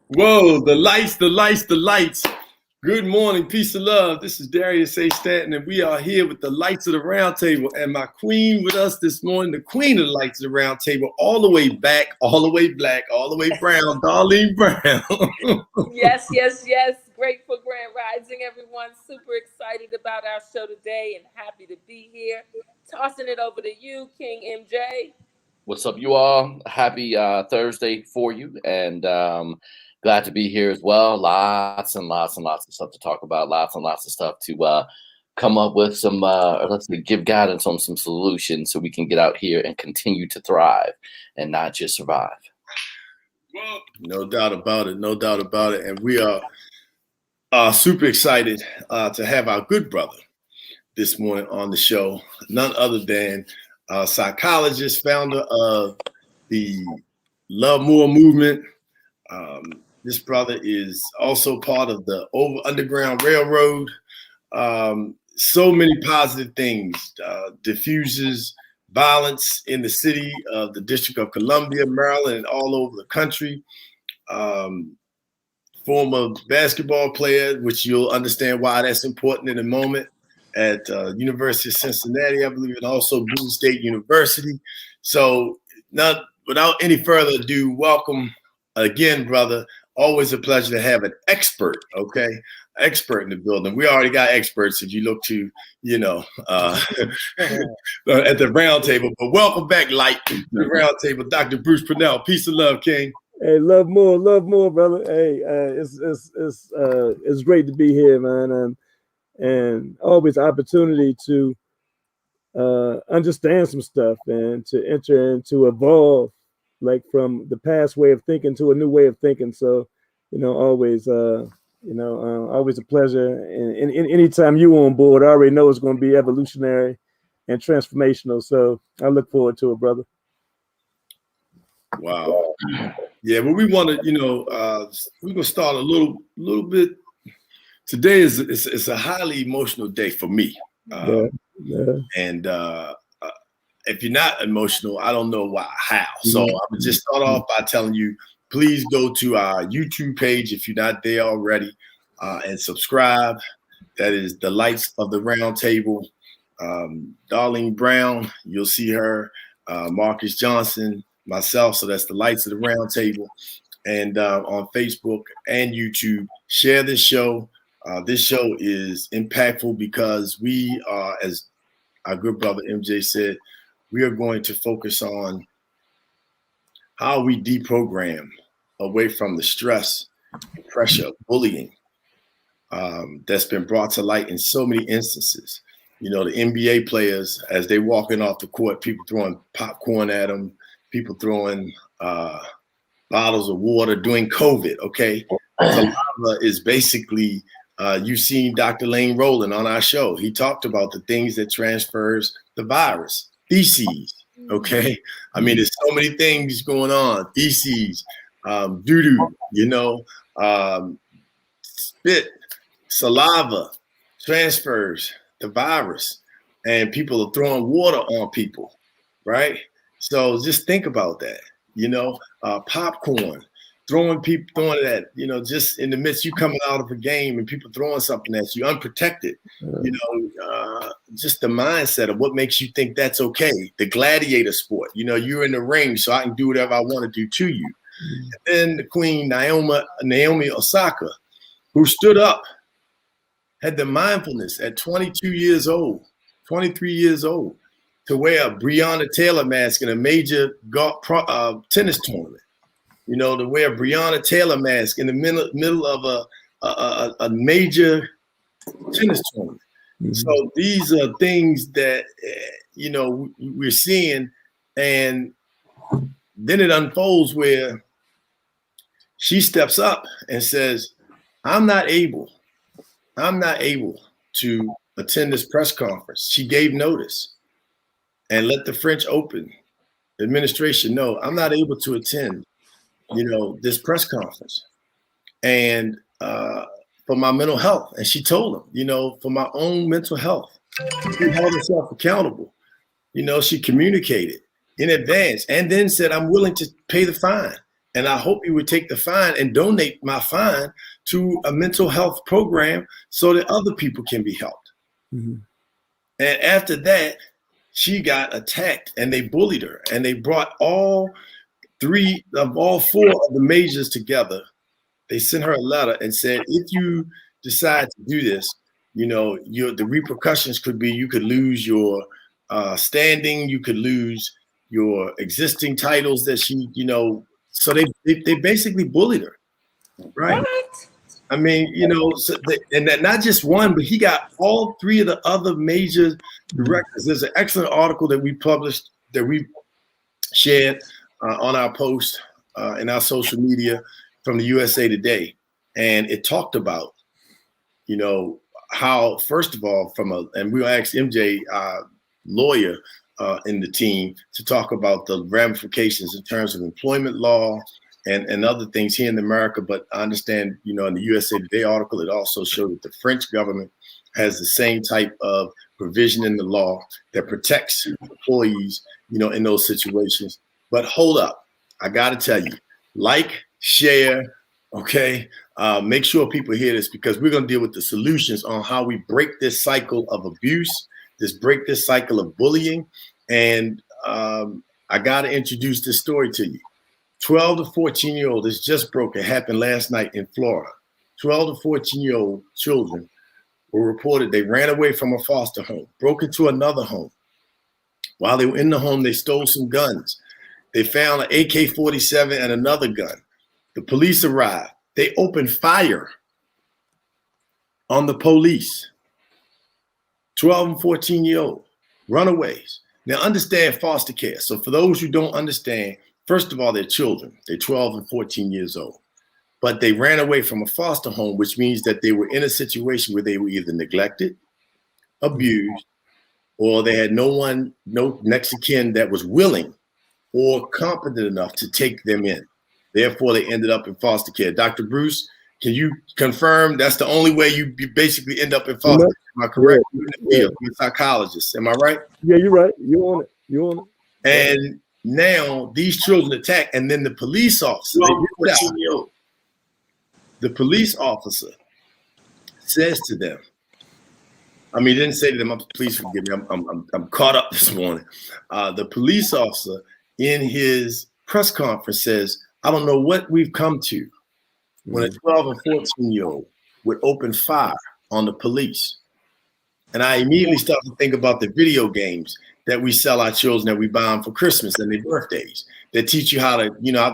Whoa, the lights, the lights, the lights. Good morning, peace and love. This is Darius A. Stanton, and we are here with the lights of the round table. And my queen with us this morning, the queen of the lights of the round table, all the way back, all the way black, all the way brown, Darlene Brown. Yes. Grateful Grand Rising, everyone. Super excited about our show today and happy to be here. Tossing it over to you, King MJ. What's up, you all? Happy Thursday for you, and glad to be here as well. Lots and lots and lots of stuff to talk about. Lots and lots of stuff to come up with some, give guidance on some solutions so we can get out here and continue to thrive and not just survive. Well, no doubt about it. No doubt about it. And we are super excited to have our good brother this morning on the show. None other than psychologist, founder of the Love More movement. This brother is also part of the Underground Railroad. So many positive things. Diffuses violence in the city of the District of Columbia, Maryland, and all over the country. Former basketball player, which you'll understand why that's important in a moment, at University of Cincinnati, I believe, and also Boone State University. So without any further ado, welcome again, brother. Always a pleasure to have an expert, okay? Expert in the building. We already got experts if you look to, at the round table. But welcome back, Light, to the round table, Dr. Bruce Purnell. Peace and love, King. Hey, love more, brother. Hey, it's great to be here, man, and always opportunity to understand some stuff and to enter and to evolve, like from the past way of thinking to a new way of thinking. So, always a pleasure. And anytime you on board, I already know it's going to be evolutionary and transformational. So I look forward to it, brother. Wow. Yeah, but we want to, we're gonna start a little bit. Today it's a highly emotional day for me. And if you're not emotional, I don't know how. So I would just start off by telling you, please go to our YouTube page if you're not there already, and subscribe. That is the Lights of the Round Table. Darlene Brown, you'll see her. Marcus Johnson, myself. So that's the Lights of the Round Table. And on Facebook and YouTube, share this show. This show is impactful because we are, as our good brother MJ said, we are going to focus on how we deprogram away from the stress and pressure of bullying that's been brought to light in so many instances. The NBA players, as they walking off the court, people throwing popcorn at them, people throwing bottles of water during COVID, okay? Saliva is basically, you've seen Dr. Lane Rowland on our show. He talked about the things that transfers the virus, feces, okay? I mean, there's so many things going on, feces, doo-doo, spit, saliva, transfers the virus, and people are throwing water on people, right? So just think about that, popcorn, throwing that, just in the midst, you coming out of a game and people throwing something at you unprotected, just the mindset of what makes you think that's okay. The gladiator sport, you're in the ring, so I can do whatever I want to do to you. And then the queen, Naomi Osaka, who stood up, had the mindfulness at 22 years old, 23 years old, to wear a Breonna Taylor mask in a major tennis tournament. To wear a Breonna Taylor mask in the middle of a major tennis tournament. Mm-hmm. So these are things that, we're seeing. And then it unfolds where she steps up and says, I'm not able to attend this press conference. She gave notice and let the French Open administration know I'm not able to attend, this press conference. And for my mental health. And she told them, for my own mental health. She held herself accountable. She communicated in advance and then said, I'm willing to pay the fine. And I hope you would take the fine and donate my fine to a mental health program so that other people can be helped. Mm-hmm. And after that, she got attacked and they bullied her. And they brought all four of the majors together. They sent her a letter and said, if you decide to do this, the repercussions could be you could lose your standing, you could lose your existing titles that she, so they basically bullied her, right? What? I mean, and that not just one, but he got all three of the other major directors. There's an excellent article that we published, that we shared on our post in our social media from the USA Today. And it talked about, how, first of all, and we'll ask MJ, lawyer in the team, to talk about the ramifications in terms of employment law and other things here in America. But I understand, in the USA Today article, it also showed that the French government has the same type of provision in the law that protects employees, in those situations. But hold up, I got to tell you, share, okay? Make sure people hear this, because we're going to deal with the solutions on how we break this cycle of abuse, break this cycle of bullying. And I got to introduce this story to you. 12 to 14-year-old, this just broke. It happened last night in Florida. 12 to 14-year-old children were reported they ran away from a foster home, broke into another home. While they were in the home, they stole some guns. They found an AK-47 and another gun. The police arrived. They opened fire on the police. 12 and 14-year-old runaways. Now, understand foster care. So for those who don't understand, first of all, they're children. They're 12 and 14 years old. But they ran away from a foster home, which means that they were in a situation where they were either neglected, abused, or they had no next of kin that was willing or competent enough to take them in. Therefore, they ended up in foster care. Dr. Bruce, can you confirm that's the only way you basically end up in foster care? Am I correct? Yeah. You're a psychologist. Am I right? Yeah, you're right. You're on it. And now these children attack, and then the police officer, says to them, he didn't say to them, please forgive me, I'm caught up this morning. The police officer in his press conference says, I don't know what we've come to when a 12 and 14-year-old would open fire on the police. And I immediately start to think about the video games that we sell our children, that we buy them for Christmas and their birthdays, that teach you how to,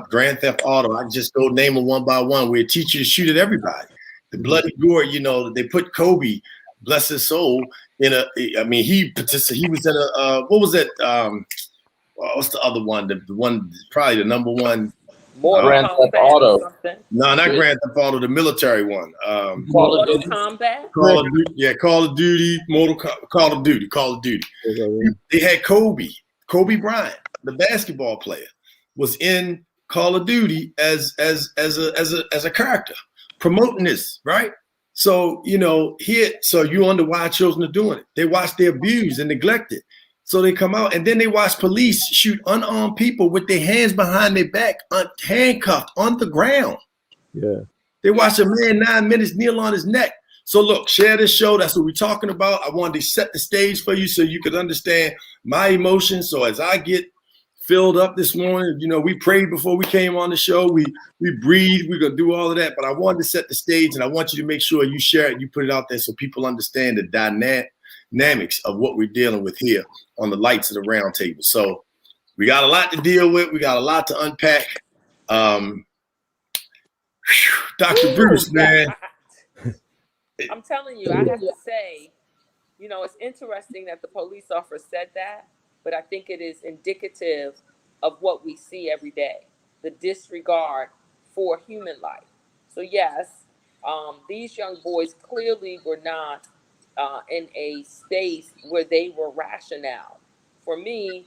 Grand Theft Auto. I just go name them one by one, where it teach you to shoot at everybody. The bloody gore, they put Kobe, bless his soul, he was in a, what was that? What's the other one? The one, probably the number one. Grand Theft Auto. No, not Grand Theft Auto, the military one. Mortal Kombat? Call of Duty, Call of Duty. They had Kobe Bryant, the basketball player, was in Call of Duty as a character, promoting this, right? So, so you wonder why children are doing it. They watch their abused and neglected. So they come out, and then they watch police shoot unarmed people with their hands behind their back, handcuffed on the ground. Yeah. They watch a man 9 minutes kneel on his neck. So look, share this show. That's what we're talking about. I wanted to set the stage for you so you could understand my emotions. So as I get filled up this morning, we prayed before we came on the show. We breathed. We're going to do all of that. But I wanted to set the stage, and I want you to make sure you share it, you put it out there so people understand the dynamics of what we're dealing with here on the Lights of the Round Table. So we got a lot to deal with. We got a lot to unpack. Dr. Bruce, man. I'm telling you, I have to say, it's interesting that the police officer said that, but I think it is indicative of what we see every day, the disregard for human life. So yes, these young boys clearly were not in a space where they were rational. For me,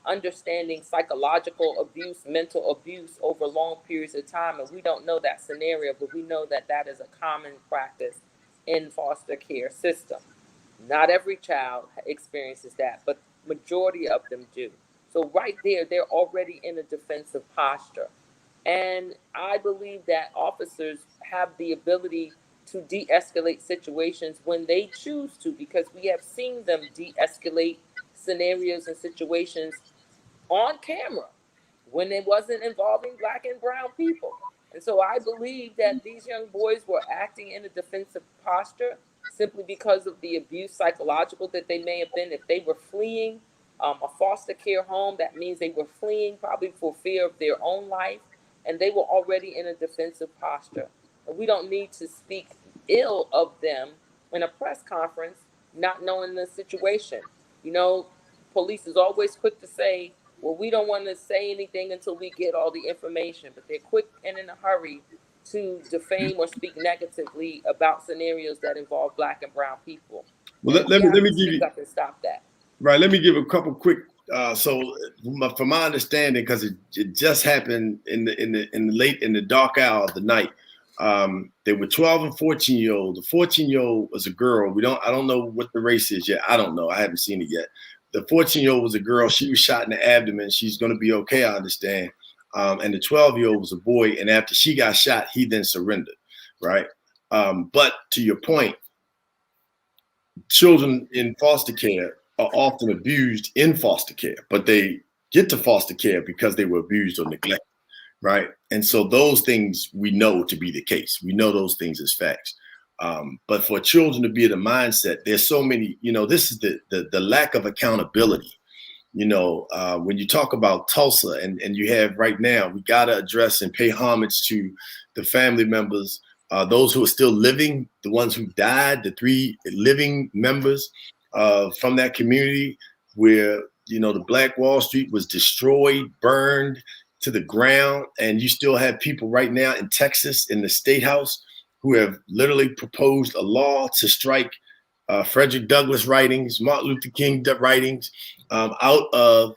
understanding psychological abuse, mental abuse over long periods of time, and we don't know that scenario, but we know that that is a common practice in foster care system. Not every child experiences that, but majority of them do. So right there, they're already in a defensive posture. And I believe that officers have the ability to de-escalate situations when they choose to, because we have seen them de-escalate scenarios and situations on camera when it wasn't involving Black and brown people. And so I believe that these young boys were acting in a defensive posture simply because of the abuse psychological that they may have been. If they were fleeing a foster care home, that means they were fleeing probably for fear of their own life, and they were already in a defensive posture. And we don't need to speak ill of them in a press conference, not knowing the situation. You know, police is always quick to say, well, we don't want to say anything until we get all the information, but they're quick and in a hurry to defame or speak negatively about scenarios that involve Black and brown people. Well, let me give you up and stop that. Right. Let me give a couple quick. So, from my understanding, because it just happened in the dark hour of the night, they were 12 and 14-year-old. The 14-year-old was a girl. I don't know what the race is yet. I don't know. I haven't seen it yet. The 14-year-old was a girl. She was shot in the abdomen. She's going to be okay, I understand. And the 12-year-old was a boy. And after she got shot, he then surrendered. Right. But to your point, children in foster care are often abused in foster care, but they get to foster care because they were abused or neglected, right? And so those things we know to be the case. We know those things as facts. But for children to be in a mindset, there's so many, this is the lack of accountability. When you talk about Tulsa and you have right now, we got to address and pay homage to the family members, those who are still living, the ones who died, the 3 living members from that community where, the Black Wall Street was destroyed, burned to the ground. And you still have people right now in Texas, in the State House, who have literally proposed a law to strike Frederick Douglass writings, Martin Luther King writings out of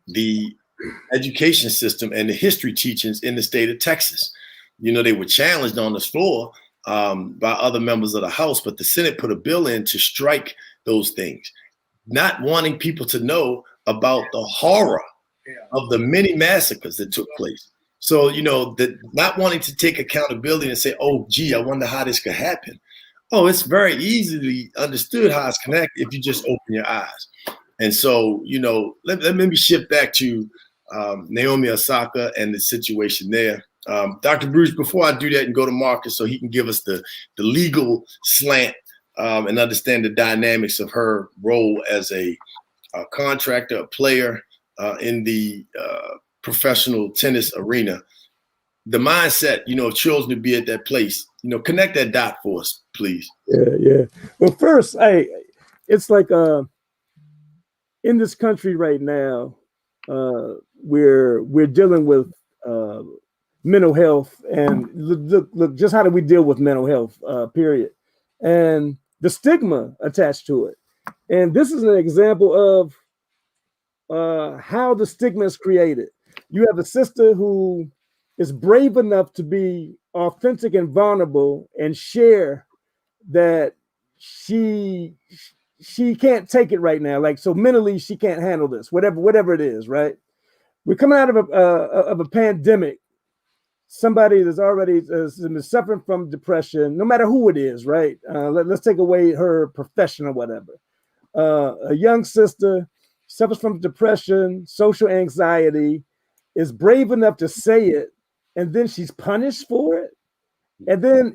the education system and the history teachings in the state of Texas. They were challenged on this floor by other members of the House, but the Senate put a bill in to strike those things, not wanting people to know about the horror of the many massacres that took place. So, not wanting to take accountability and say, oh, gee, I wonder how this could happen. Oh, it's very easily understood how it's connected if you just open your eyes. And so, let me shift back to Naomi Osaka and the situation there. Dr. Bruce, before I do that and go to Marcus so he can give us the legal slant and understand the dynamics of her role as a contractor, a player in the professional tennis arena, the mindset, of children to be at that place, connect that dot for us, please. Yeah. Well, first, it's like in this country right now, we're dealing with mental health, and look, just how do we deal with mental health, period, and the stigma attached to it. And this is an example of how the stigma is created. You have a sister who is brave enough to be authentic and vulnerable and share that she can't take it right now. Like, so mentally she can't handle this, whatever it is, right? We're coming out of a pandemic. Somebody that's already suffering from depression, no matter who it is, right? Let's take away her profession or whatever. A young sister suffers from depression, social anxiety, is brave enough to say it, and then she's punished for it. And then,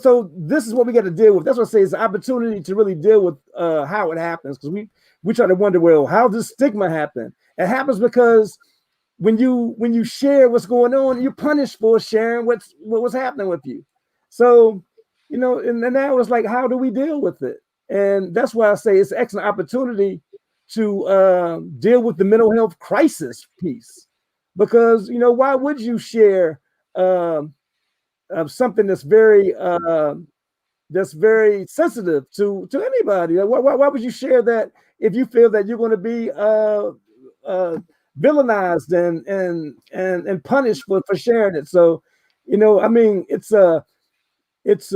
so this is what we got to deal with. That's what I say is an opportunity to really deal with how it happens, because we try to wonder, well, how does stigma happen? It happens because when you share what's going on, you're punished for sharing what was happening with you. So, and now it's like, how do we deal with it? And that's why I say it's an excellent opportunity to deal with the mental health crisis piece, because why would you share something that's very sensitive to anybody? Why would you share that if you feel that you're going to be villainized and punished for sharing it? So, it's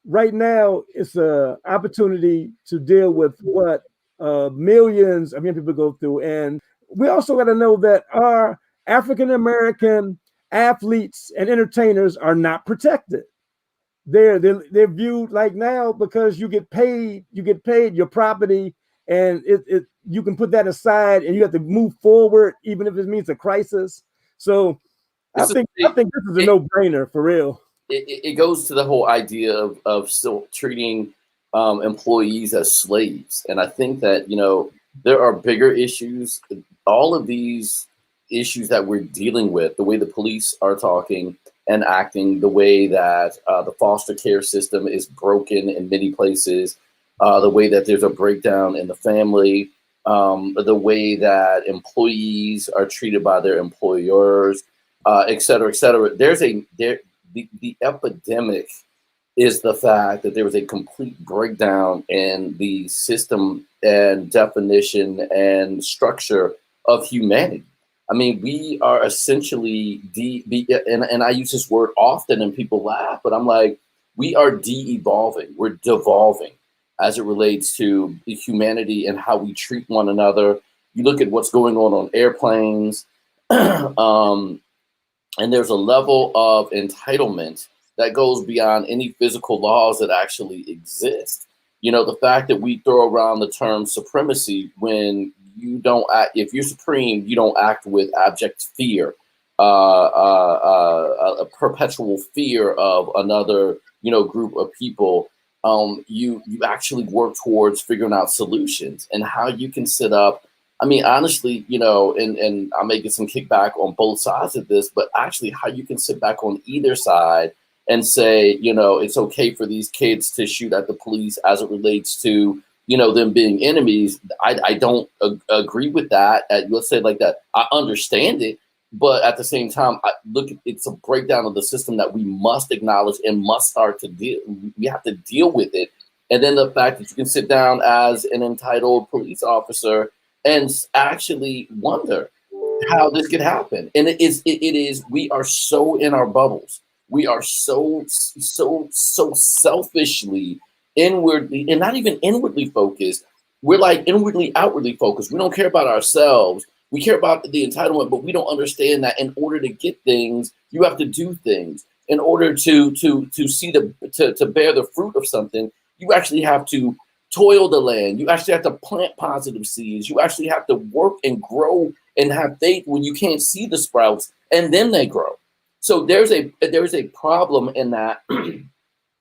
right now it's a opportunity to deal with what millions of young people go through. And we also got to know that our African American athletes and entertainers are not protected. They're viewed like now because you get paid your property, and you can put that aside and you have to move forward even if it means a crisis. So I think this is a no-brainer for real. It goes to the whole idea of still treating employees as slaves. And I think that, there are bigger issues. All of these issues that we're dealing with, the way the police are talking and acting, the way that the foster care system is broken in many places, the way that there's a breakdown in the family, the way that employees are treated by their employers, et cetera, et cetera. The epidemic is the fact that there was a complete breakdown in the system and definition and structure of humanity. I mean, we are essentially and I use this word often and people laugh, but I'm like, we are de-evolving, we're devolving as it relates to humanity and how we treat one another. You look at what's going on airplanes, and there's a level of entitlement that goes beyond any physical laws that actually exist. The fact that we throw around the term supremacy when you don't act, if you're supreme, you don't act with abject fear, a perpetual fear of another, group of people. You actually work towards figuring out solutions and how you can set up. I mean, honestly, and I may get some kickback on both sides of this, but actually how you can sit back on either side and say, it's okay for these kids to shoot at the police as it relates to, them being enemies. I don't agree with that. Let's say it like that. I understand it, but at the same time, it's a breakdown of the system that we must acknowledge and must start to deal. We have to deal with it. And then the fact that you can sit down as an entitled police officer and actually wonder how this could happen. And it is, we are so in our bubbles. We are so selfishly, inwardly, and not even inwardly focused. We're like inwardly, outwardly focused. We don't care about ourselves. We care about the entitlement, but we don't understand that in order to get things, you have to do things. In order to see to bear the fruit of something, you actually have to toil the land. You actually have to plant positive seeds. You actually have to work and grow and have faith when you can't see the sprouts, and then they grow. So there's a problem in that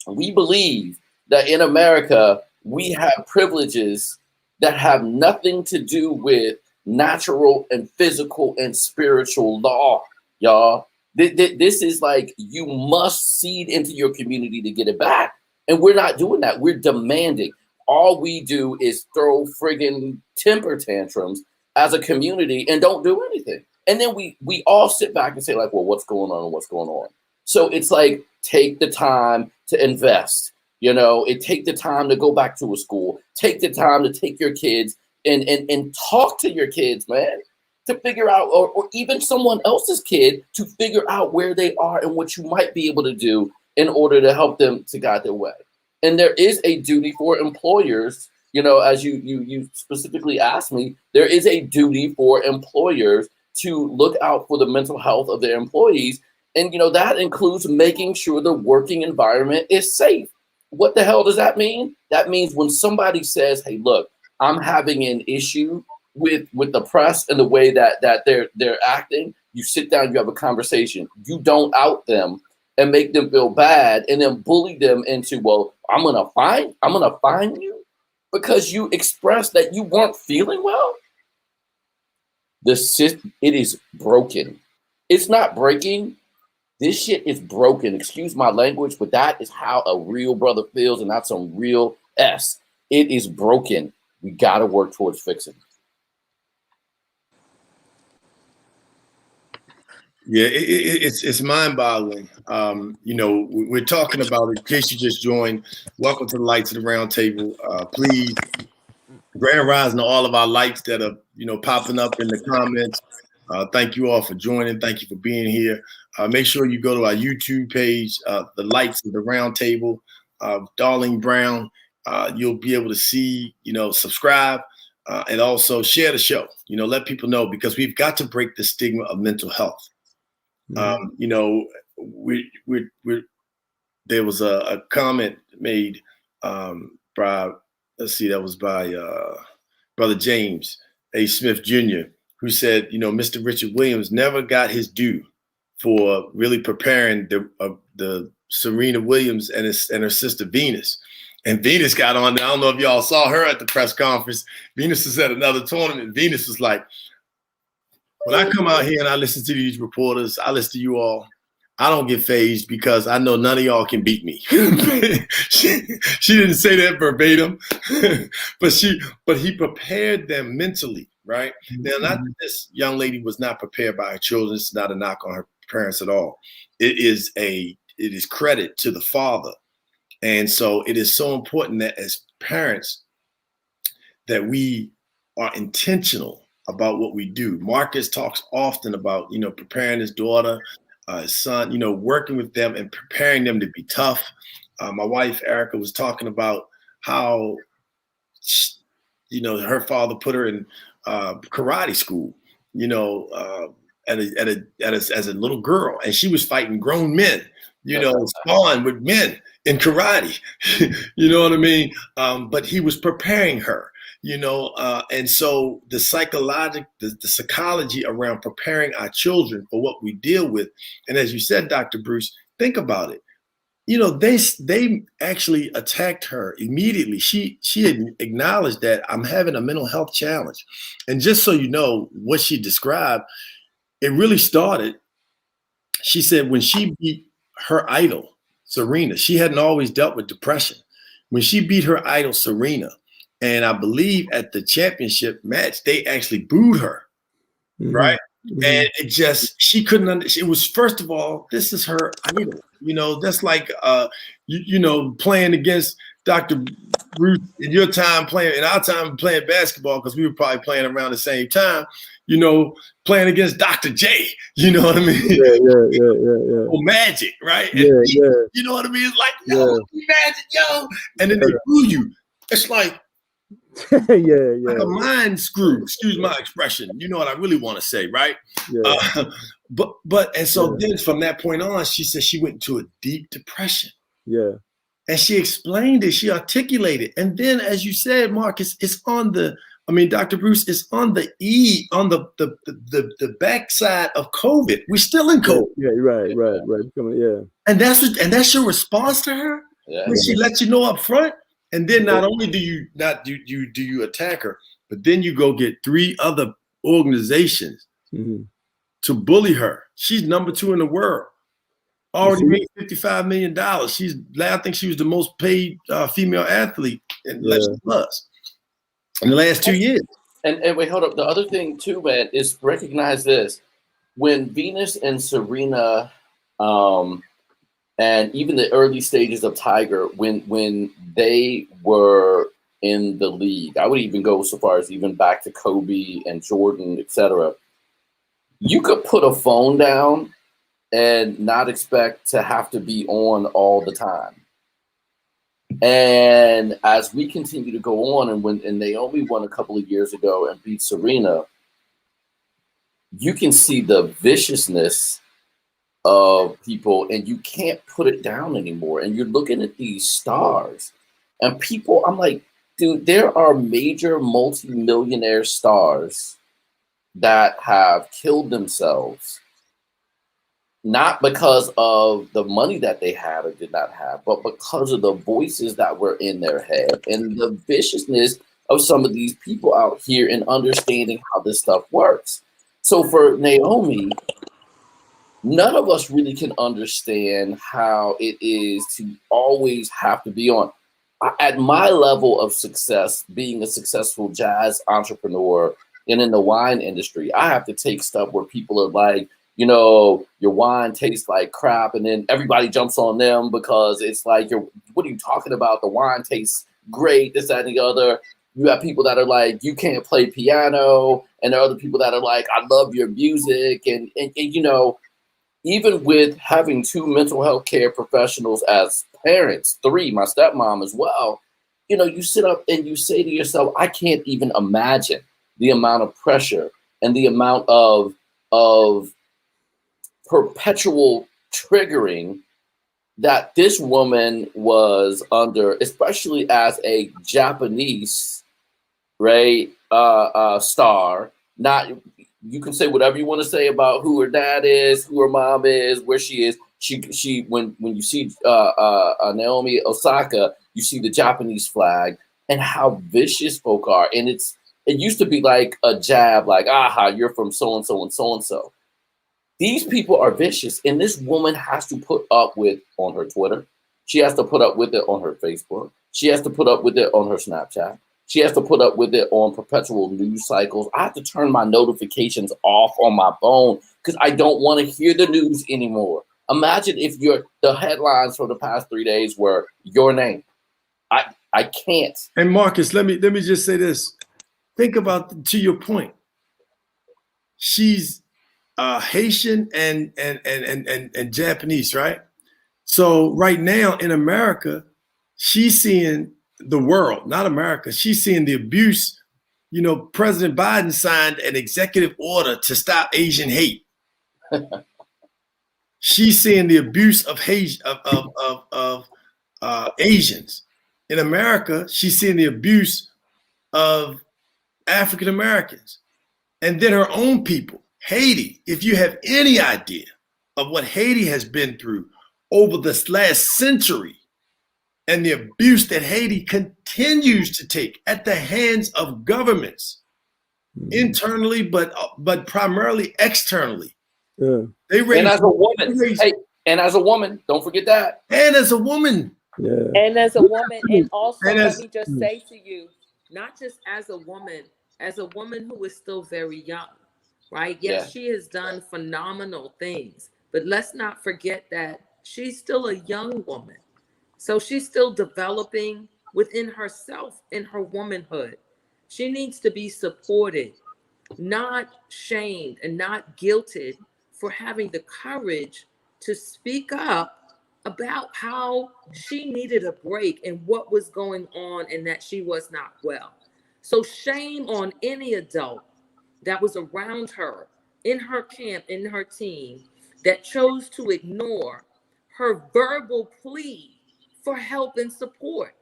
we believe that in America, we have privileges that have nothing to do with natural and physical and spiritual law, y'all. This is like, you must seed into your community to get it back. And we're not doing that. We're demanding. All we do is throw friggin' temper tantrums as a community and don't do anything. And then we all sit back and say like, well, what's going on and what's going on? So it's like, take the time to invest. Take the time to go back to a school. Take the time to take your kids and talk to your kids, man, to figure out, or even someone else's kid, to figure out where they are and what you might be able to do in order to help them to guide their way. And there is a duty for employers, as you specifically asked me, there is a duty for employers to look out for the mental health of their employees. And, that includes making sure the working environment is safe. What the hell does that mean? That means when somebody says, hey, look, I'm having an issue with the press and the way that they're acting, you sit down, you have a conversation. You don't out them and make them feel bad and then bully them into, well, I'm gonna fine you because you expressed that you weren't feeling well. It is broken. It's not breaking. This shit is broken. Excuse my language, but that is how a real brother feels, and that's some real S. It is broken. We got to work towards fixing it. Yeah, it's mind-boggling. We're talking about, in case you just joined, welcome to the Lights of the Round Table. Please, grand rising to all of our lights that are, popping up in the comments. Thank you all for joining. Thank you for being here. Make sure you go to our YouTube page, the Lights of the Round Table, Darling Brown. You'll be able to see, subscribe. and also share the show. Let people know, because we've got to break the stigma of mental health. There was a comment made by, that was by Brother James A. Smith Jr., who said, Mr. Richard Williams never got his due for really preparing the Serena Williams and her sister Venus. And Venus got on there. I don't know if y'all saw her at the press conference. Venus was at another tournament. Venus was like, when I come out here and I listen to these reporters, I listen to you all, I don't get fazed because I know none of y'all can beat me. she didn't say that verbatim, but he prepared them mentally, right? Now, not that this young lady was not prepared by her children. It's not a knock on her parents at all. It is credit to the father. And so it is so important that as parents that we are intentional about what we do. Marcus talks often about, preparing his daughter, his son, working with them and preparing them to be tough. My wife, Erica, was talking about how, her father put her in karate school, as a little girl, and she was fighting grown men, sparring with men in karate, you know what I mean? But he was preparing her, and so the psychology around preparing our children for what we deal with. And as you said, Dr. Bruce, think about it. They actually attacked her immediately. She had acknowledged that I'm having a mental health challenge. And just so you know what she described, it really started, she said, when she beat her idol, Serena. She hadn't always dealt with depression. When she beat her idol, Serena, and I believe at the championship match, they actually booed her, right? And it just, she couldn't understand. It was, first of all, this is her idol. That's like, playing against Dr. Bruce in your time, in our time playing basketball, because we were probably playing around the same time, playing against Dr. J, you know what I mean? Yeah. Or Magic, right? And you know what I mean? It's like, Magic, and then they boo you. It's like, like a mind screw, excuse my expression. You know what I really want to say, right? And so then from that point on, she said she went into a deep depression. Yeah. And she explained it, she articulated. And then, as you said, Marcus, it's on Dr. Bruce, it's on the backside of COVID. We're still in COVID. Yeah, right. And that's your response to her? Yeah. When she lets you know up front? And then not only do you attack her, but then you go get 3 other organizations to bully her. She's number 2 in the world. Already made $55 million. I think she was the most paid female athlete in Legends Plus in the last 2 years. And wait, hold up. The other thing too, man, is recognize this. When Venus and Serena, and even the early stages of Tiger, when they were in the league, I would even go so far as even back to Kobe and Jordan, etc. You could put a phone down and not expect to have to be on all the time. And as we continue to go on, and Naomi won a couple of years ago and beat Serena, you can see the viciousness of people, and you can't put it down anymore. And you're looking at these stars, and people, I'm like, dude, there are major multi-millionaire stars that have killed themselves, not because of the money that they had or did not have, but because of the voices that were in their head and the viciousness of some of these people out here and understanding how this stuff works. So for Naomi, none of us really can understand how it is to always have to be on. At my level of success, being a successful jazz entrepreneur and in the wine industry, I have to take stuff where people are like, your wine tastes like crap, and then everybody jumps on them because it's like, what are you talking about? The wine tastes great, this, that, and the other. You have people that are like, you can't play piano, and there are other people that are like, I love your music, and even with having 2 mental health care professionals as parents, 3, my stepmom as well, you sit up and you say to yourself, I can't even imagine the amount of pressure and the amount of perpetual triggering that this woman was under, especially as a Japanese, right, star. Not, you can say whatever you want to say about who her dad is, who her mom is, where she is. She when you see Naomi Osaka, you see the Japanese flag and how vicious folk are. And it used to be like a jab, like, aha, you're from so and so and so and so. These people are vicious, and this woman has to put up with on her Twitter. She has to put up with it on her Facebook. She has to put up with it on her Snapchat. She has to put up with it on perpetual news cycles. I have to turn my notifications off on my phone because I don't want to hear the news anymore. Imagine if the headlines for the past 3 days were your name. I can't. And Marcus, let me just say this. Think about, to your point. She's Haitian and Japanese, right? So right now in America, she's seeing the world, not America. She's seeing the abuse. President Biden signed an executive order to stop Asian hate. She's seeing the abuse of Asians. In America, she's seeing the abuse of African Americans, and then her own people. Haiti, if you have any idea of what Haiti has been through over this last century and the abuse that Haiti continues to take at the hands of governments, internally, but primarily externally. Yeah. And as a woman, don't forget that. And as a woman. Yeah. And as a woman, and also let me just say to you, not just as a woman who is still very young. Right? Yes, she has done phenomenal things, but let's not forget that she's still a young woman. So she's still developing within herself in her womanhood. She needs to be supported, not shamed and not guilted for having the courage to speak up about how she needed a break and what was going on and that she was not well. So shame on any adult that was around her, in her camp, in her team, that chose to ignore her verbal plea for help and support.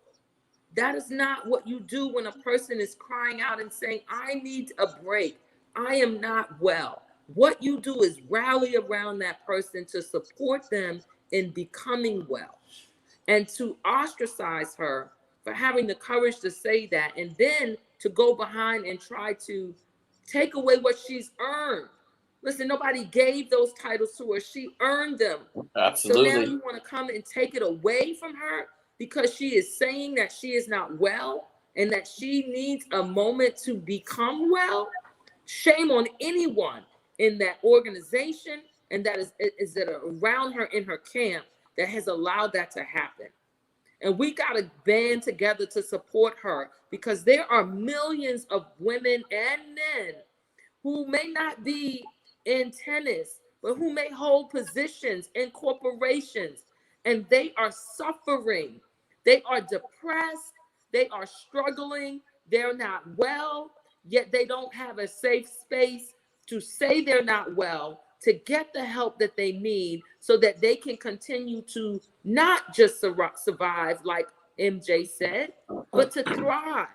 That is not what you do when a person is crying out and saying, I need a break. I am not well. What you do is rally around that person to support them in becoming well, and to ostracize her for having the courage to say that, and then to go behind and try to take away what she's earned. Listen, nobody gave those titles to her. She earned them. Absolutely. So now you want to come and take it away from her because she is saying that she is not well and that she needs a moment to become well? Shame on anyone in that organization and that is that around her in her camp that has allowed that to happen. And we got to band together to support her, because there are millions of women and men who may not be in tennis, but who may hold positions in corporations, and they are suffering. They are depressed. They are struggling. They're not well, yet they don't have a safe space to say they're not well, to get the help that they need so that they can continue to not just survive, like MJ said, but to thrive.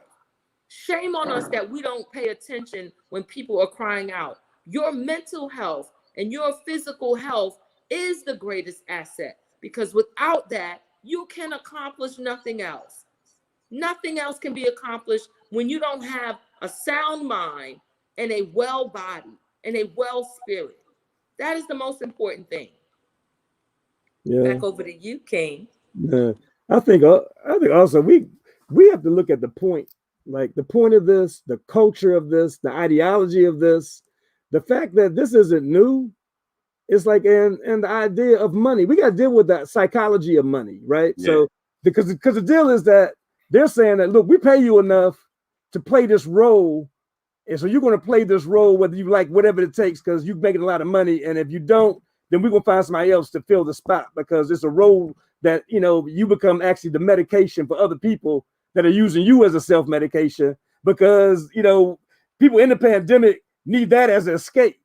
Shame on us that we don't pay attention when people are crying out. Your mental health and your physical health is the greatest asset, because without that, you can accomplish nothing else. Nothing else can be accomplished when you don't have a sound mind and a well body and a well spirit. That is the most important thing. Yeah. Back over to you, King. Yeah. I think also we have to look at the point, like the point of this, the culture of this, the ideology of this, the fact that this isn't new. It's like, and the idea of money. We got to deal with that psychology of money, right? Yeah. So because the deal is that they're saying that, look, we pay you enough to play this role, and so you're going to play this role whether you like whatever it takes, because you're making a lot of money, and if you don't, then we're going to find somebody else to fill the spot, because it's a role that, you know, you become actually the medication for other people that are using you as a self-medication because, you know, people in the pandemic need that as an escape.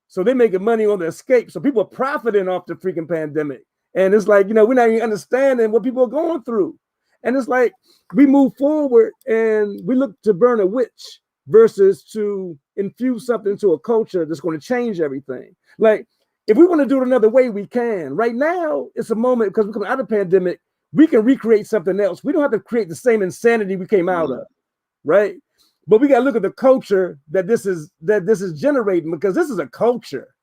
So they're making money on the escape. So people are profiting off the freaking pandemic. And it's like, you know, we're not even understanding what people are going through. And it's like we move forward and we look to burn a witch versus to infuse something into a culture that's going to change everything. Like, if we want to do it another way, we can. Right now, it's a moment because we're coming out of the pandemic, we can recreate something else. We don't have to create the same insanity we came out of, right? But we got to look at the culture that this is generating, because this is a culture.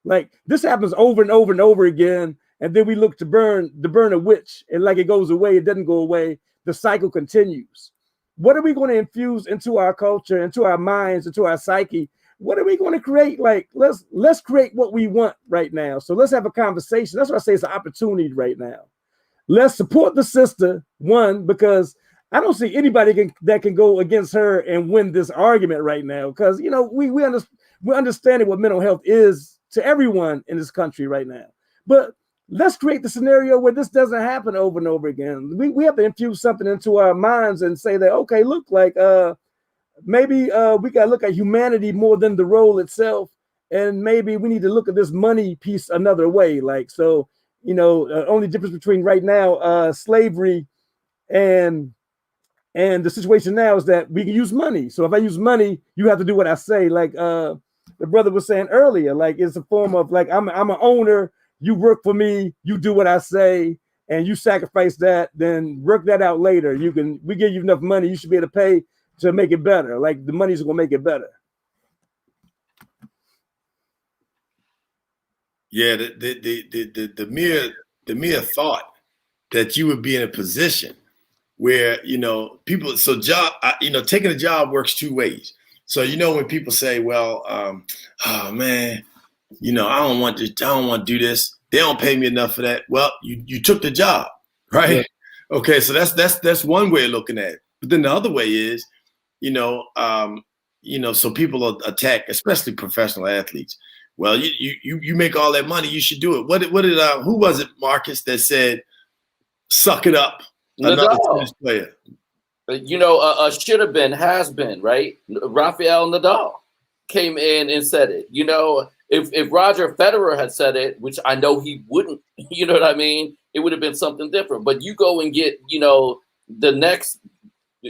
Like, this happens over and over and over again, and then we look to burn a witch, and like it goes away, it doesn't go away. The cycle continues. What are we going to infuse into our culture, into our minds, into our psyche? What are we going to create? Like, let's create what we want right now. So let's have a conversation. That's what I say, it's an opportunity right now. Let's support the sister, one, because I don't see anybody that can go against her and win this argument right now. Because, you know, we're understanding what mental health is to everyone in this country right now. But let's create the scenario where this doesn't happen over and over again. We have to infuse something into our minds and say that, okay, look, like, maybe we got to look at humanity more than the role itself. And maybe we need to look at this money piece another way. Like, so, you know, only difference between right now, slavery and the situation now is that we can use money. So if I use money, you have to do what I say. Like the brother was saying earlier, like it's a form of like, I'm an owner, you work for me, you do what I say, and you sacrifice that, then work that out later. We give you enough money, you should be able to pay to make it better. Like the money's gonna make it better. Yeah, the mere thought that you would be in a position where, you know, people, so job, you know, taking a job works two ways. So, you know, when people say, well, oh man, you know, I don't want to do this. They don't pay me enough for that. Well, you took the job, right? Yeah. Okay, so that's one way of looking at it. But then the other way is, you know, so people attack, especially professional athletes. Well, you make all that money, you should do it. What did who was it, Marcus, that said, "Suck it up"? Another tennis player. You know, should have been, has been, right? Rafael Nadal came in and said it. You know, if Roger Federer had said it, which I know he wouldn't, you know what I mean? It would have been something different. But you go and get, you know, the next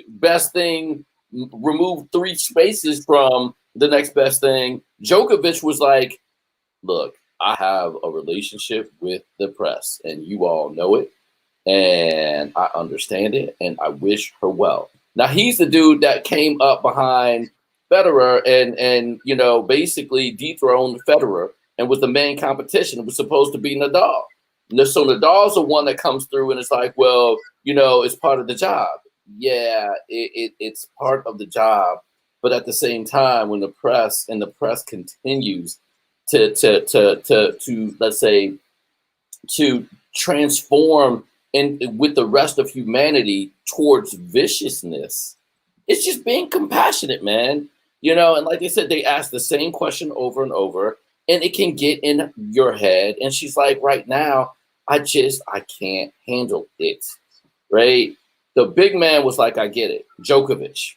best thing, remove 3 spaces from the next best thing. Djokovic was like, look, I have a relationship with the press and you all know it. And I understand it, and I wish her well. Now, he's the dude that came up behind Federer and you know, basically dethroned Federer and was the main competition. It was supposed to be Nadal. So Nadal's the one that comes through and it's like, well, you know, it's part of the job. Yeah, it's part of the job. But at the same time, when the press continues to let's say, to transform and with the rest of humanity towards viciousness, it's just being compassionate, man. You know, and like they said, they ask the same question over and over, and it can get in your head. And she's like, right now, I can't handle it, right? The big man was like, I get it, Djokovic.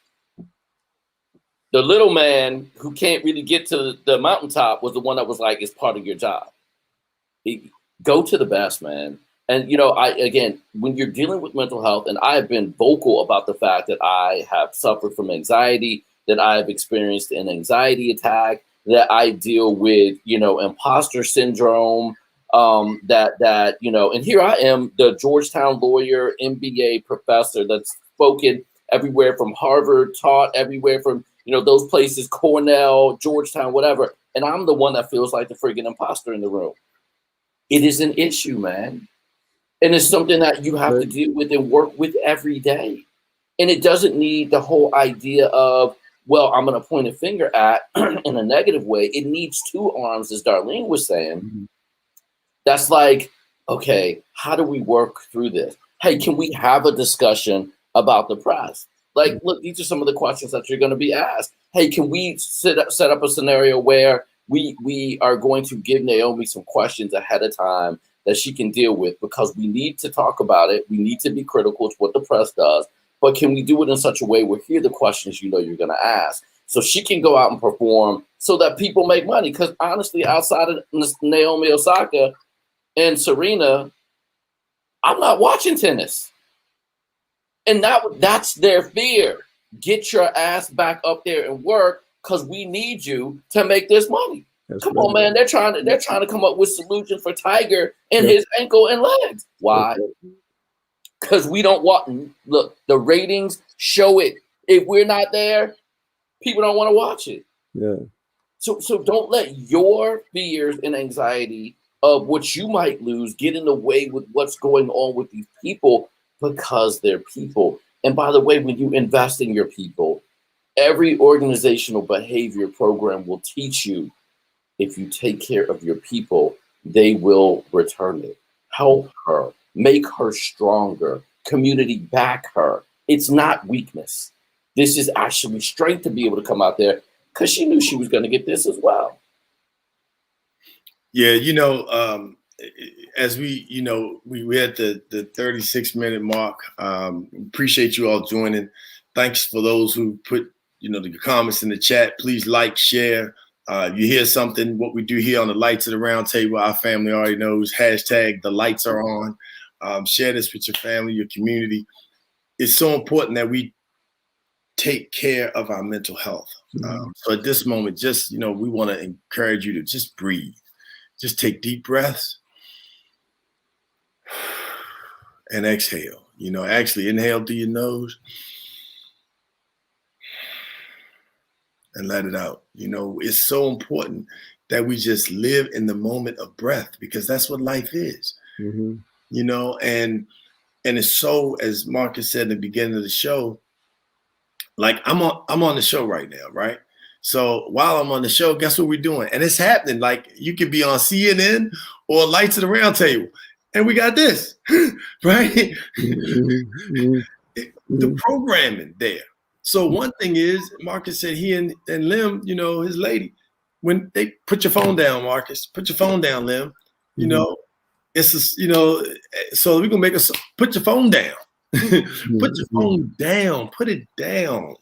The little man who can't really get to the mountaintop was the one that was like, it's part of your job. Go to the best, man. And, you know, again, when you're dealing with mental health, and I have been vocal about the fact that I have suffered from anxiety, that I have experienced an anxiety attack, that I deal with, you know, imposter syndrome, that, you know, and here I am, the Georgetown lawyer, MBA professor that's spoken everywhere from Harvard, taught everywhere from, you know, those places, Cornell, Georgetown, whatever. And I'm the one that feels like the friggin' imposter in the room. It is an issue, man. And it's something that you have to deal with and work with every day. And it doesn't need the whole idea of, well, I'm going to point a finger at in a negative way. It needs 2 arms, as Darlene was saying. Mm-hmm. That's like, okay, how do we work through this? Hey, can we have a discussion about the press? Like, look, these are some of the questions that you're going to be asked. Hey, can we set up a scenario where we are going to give Naomi some questions ahead of time that she can deal with, because we need to talk about it. We need to be critical to what the press does. but can we do it in such a way where here are the questions you know you're going to ask? So she can go out and perform so that people make money. Because honestly, outside of Naomi Osaka and Serena, I'm not watching tennis. And that's their fear. Get your ass back up there and work, because we need you to make this money. Come on, man. They're trying to come up with solutions for Tiger and his ankle and legs. Why? Because we don't want, look, the ratings show it. If we're not there, people don't want to watch it. Yeah. So don't let your fears and anxiety of what you might lose get in the way with what's going on with these people, because they're people. And by the way, when you invest in your people, every organizational behavior program will teach you, if you take care of your people, they will return it. Help her, make her stronger, community back her. It's not weakness. This is actually strength to be able to come out there, because she knew she was going to get this as well. Yeah, as we had the 36-minute mark. Appreciate you all joining. Thanks for those who put the comments in the chat. Please like, share. If you hear something, what we do here on the Lights of the Round Table, our family already knows. Hashtag the lights are on. Share this with your family, your community. It's so important that we take care of our mental health. So at this moment, just we want to encourage you to just breathe. Just take deep breaths and exhale. Actually inhale through your nose and let it out. It's so important that we just live in the moment of breath, because that's what life is. And it's so, as Marcus said in the beginning of the show, like I'm on the show right now, right? So while I'm on the show, guess what we're doing? And it's happening. Like, you could be on CNN or Lights of the Round Table, and we got this, right? The programming there. So one thing is, Marcus said he and Lim, his lady, when they put your phone down, Marcus, put your phone down, Lim, it's so we're gonna make us put your phone down. Put your phone down, put it down,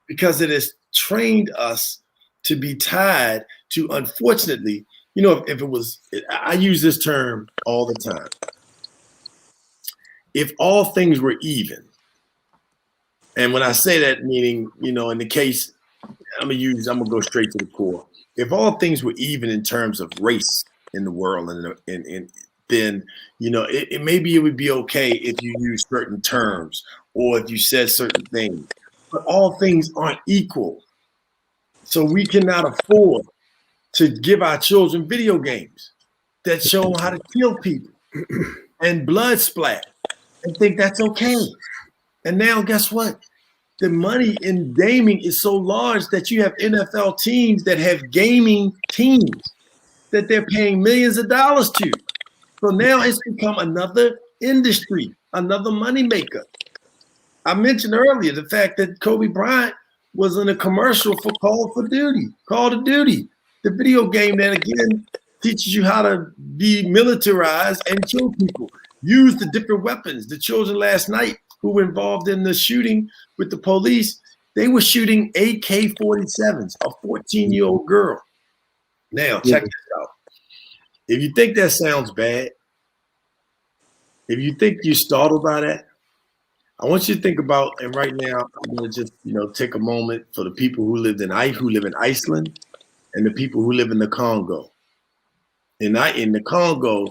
because it has trained us to be tied to, unfortunately, if it was, I use this term all the time. If all things were even, and when I say that, meaning, in the case, I'm gonna go straight to the core. If all things were even in terms of race in the world, and then, maybe it would be okay if you use certain terms or if you said certain things, but all things aren't equal. So we cannot afford to give our children video games that show them how to kill people and blood splat and think that's okay. And now guess what? The money in gaming is so large that you have NFL teams that have gaming teams that they're paying millions of dollars to. So now it's become another industry, another moneymaker. I mentioned earlier the fact that Kobe Bryant was in a commercial for Call of Duty, the video game that, again, teaches you how to be militarized and kill people, use the different weapons. The children last night who were involved in the shooting with the police, they were shooting AK-47s, a 14-year-old girl. Now, check this out. If you think that sounds bad, if you think you're startled by that, I want you to think about, and right now, I'm going to just, take a moment for the people who live in Iceland and the people who live in the Congo. In the Congo,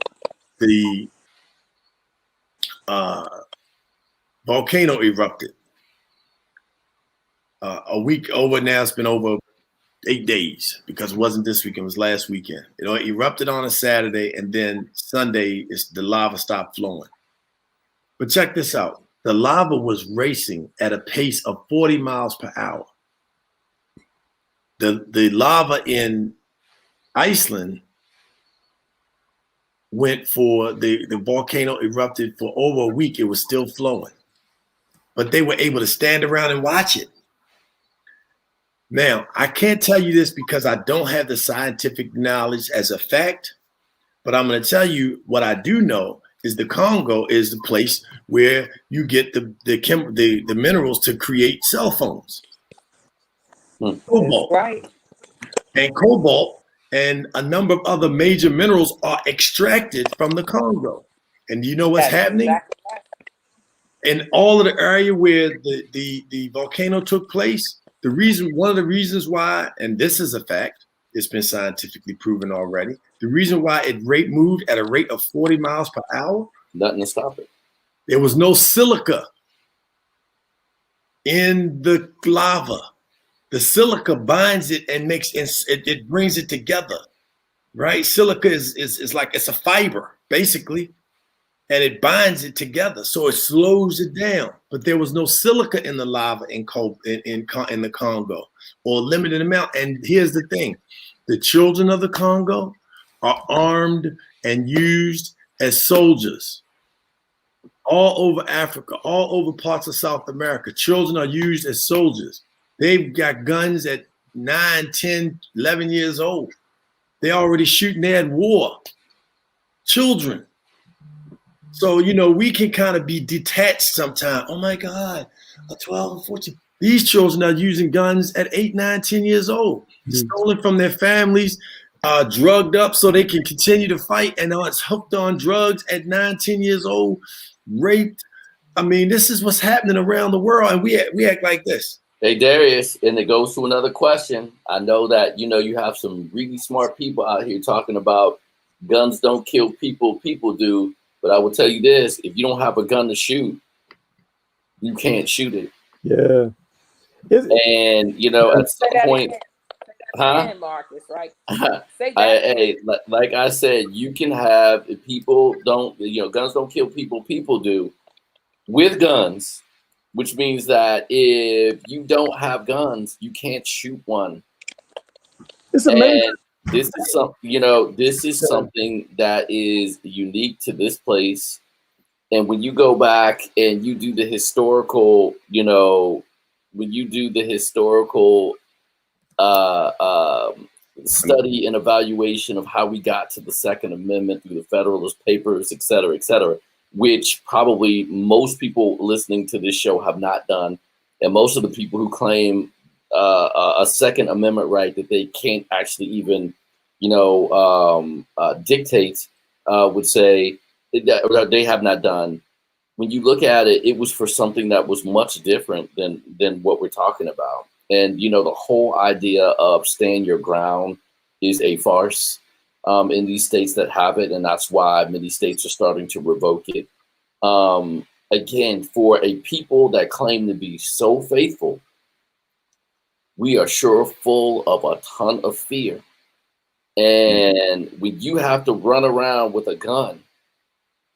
the volcano erupted a week over now. It's been over 8 days, because it wasn't this weekend, it was last weekend. It erupted on a Saturday, and then Sunday the lava stopped flowing. But check this out. The lava was racing at a pace of 40 miles per hour. The lava in Iceland went for the volcano erupted for over a week. It was still flowing, but they were able to stand around and watch it. Now, I can't tell you this because I don't have the scientific knowledge as a fact, but I'm going to tell you what I do know is the Congo is the place where you get the minerals to create cell phones. Cobalt. Right. And cobalt and a number of other major minerals are extracted from the Congo. And you know what's happening? Exactly right. In all of the area where the volcano took place, one of the reasons why, and this is a fact, it's been scientifically proven already, the reason why it moved at a rate of 40 miles per hour, nothing to stop it. There was no silica in the lava. The silica binds it and it brings it together, right? Silica is like, it's a fiber, basically, and it binds it together, so it slows it down. But there was no silica in the lava in the Congo, or limited amount. And here's the thing: the children of the Congo are armed and used as soldiers all over Africa, all over parts of South America. Children are used as soldiers. They've got guns at 9, 10, 11 years old. They're already shooting. They're at war. Children. So, we can kind of be detached sometimes. Oh my God, a 12, 14. These children are using guns at 8, 9, 10 years old, stolen from their families, drugged up so they can continue to fight, and now it's hooked on drugs at 9, 10 years old, raped. I mean, this is what's happening around the world, and we act like this. Hey, Darius, and it goes to another question. I know that, you have some really smart people out here talking about guns don't kill people, people do. But I will tell you this, if you don't have a gun to shoot, you can't shoot it. Yeah. And, at some point, Marcus, right? Say that. Hey, like I said, you can have, if people don't, guns don't kill people, people do, with guns, which means that if you don't have guns, you can't shoot one. It's amazing. And this is something that is unique to this place. And when you go back and you do the historical, study and evaluation of how we got to the Second Amendment through the Federalist Papers, et cetera, which probably most people listening to this show have not done. And most of the people who claim a Second Amendment right that they can't actually even, dictate would say that they have not done. When you look at it, it was for something that was much different than what we're talking about. And, the whole idea of stand your ground is a farce in these states that have it. And that's why many states are starting to revoke it. Again, for a people that claim to be so faithful, we are sure full of a ton of fear. And when you have to run around with a gun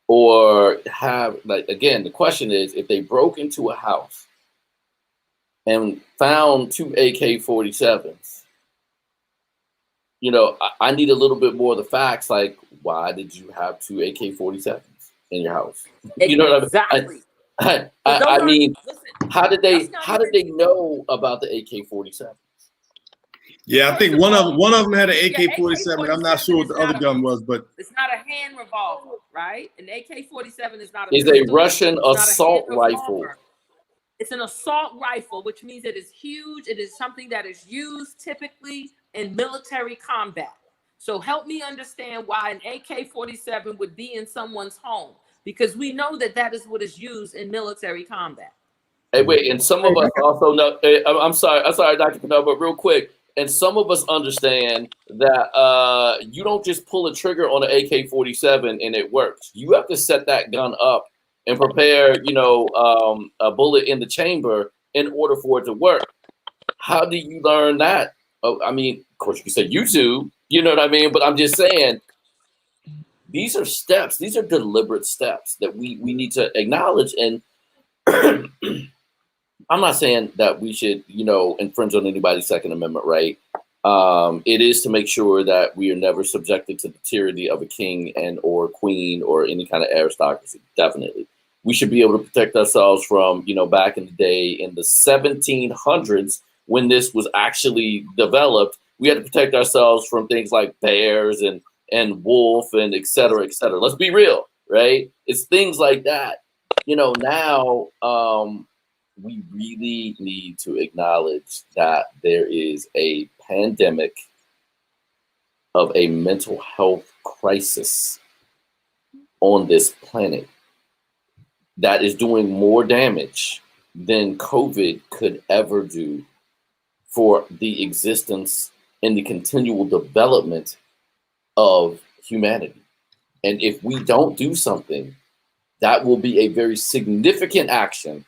or have, again, the question is, if they broke into a house and found 2 AK-47s, I need a little bit more of the facts. Like, why did you have 2 AK-47s in your house? You know what I mean? I mean, how did they know about the AK-47? Yeah, I think one of them had an AK-47. I'm not sure what the other gun was, but it's not a hand revolver, right? An AK-47 is not a Russian assault rifle. It's an assault rifle, which means it is huge. It is something that is used typically in military combat. So help me understand why an AK-47 would be in someone's home, because we know that is what is used in military combat. Hey, wait, and some of us also know. I'm sorry, Dr. Purnell, but real quick. And some of us understand that you don't just pull a trigger on an AK-47 and it works. You have to set that gun up and prepare, a bullet in the chamber in order for it to work. How do you learn that? Oh, I mean, of course, you can say YouTube, you know what I mean? But I'm just saying, these are steps. These are deliberate steps that we need to acknowledge. And I'm not saying that we should, infringe on anybody's Second Amendment right. It is to make sure that we are never subjected to the tyranny of a king and or queen or any kind of aristocracy. Definitely. We should be able to protect ourselves from, back in the day in the 1700s when this was actually developed. We had to protect ourselves from things like bears and wolf and et cetera, et cetera. Let's be real, right? It's things like that. You know, now we really need to acknowledge that there is a pandemic of a mental health crisis on this planet that is doing more damage than COVID could ever do for the existence and the continual development of humanity. And if we don't do something, that will be a very significant action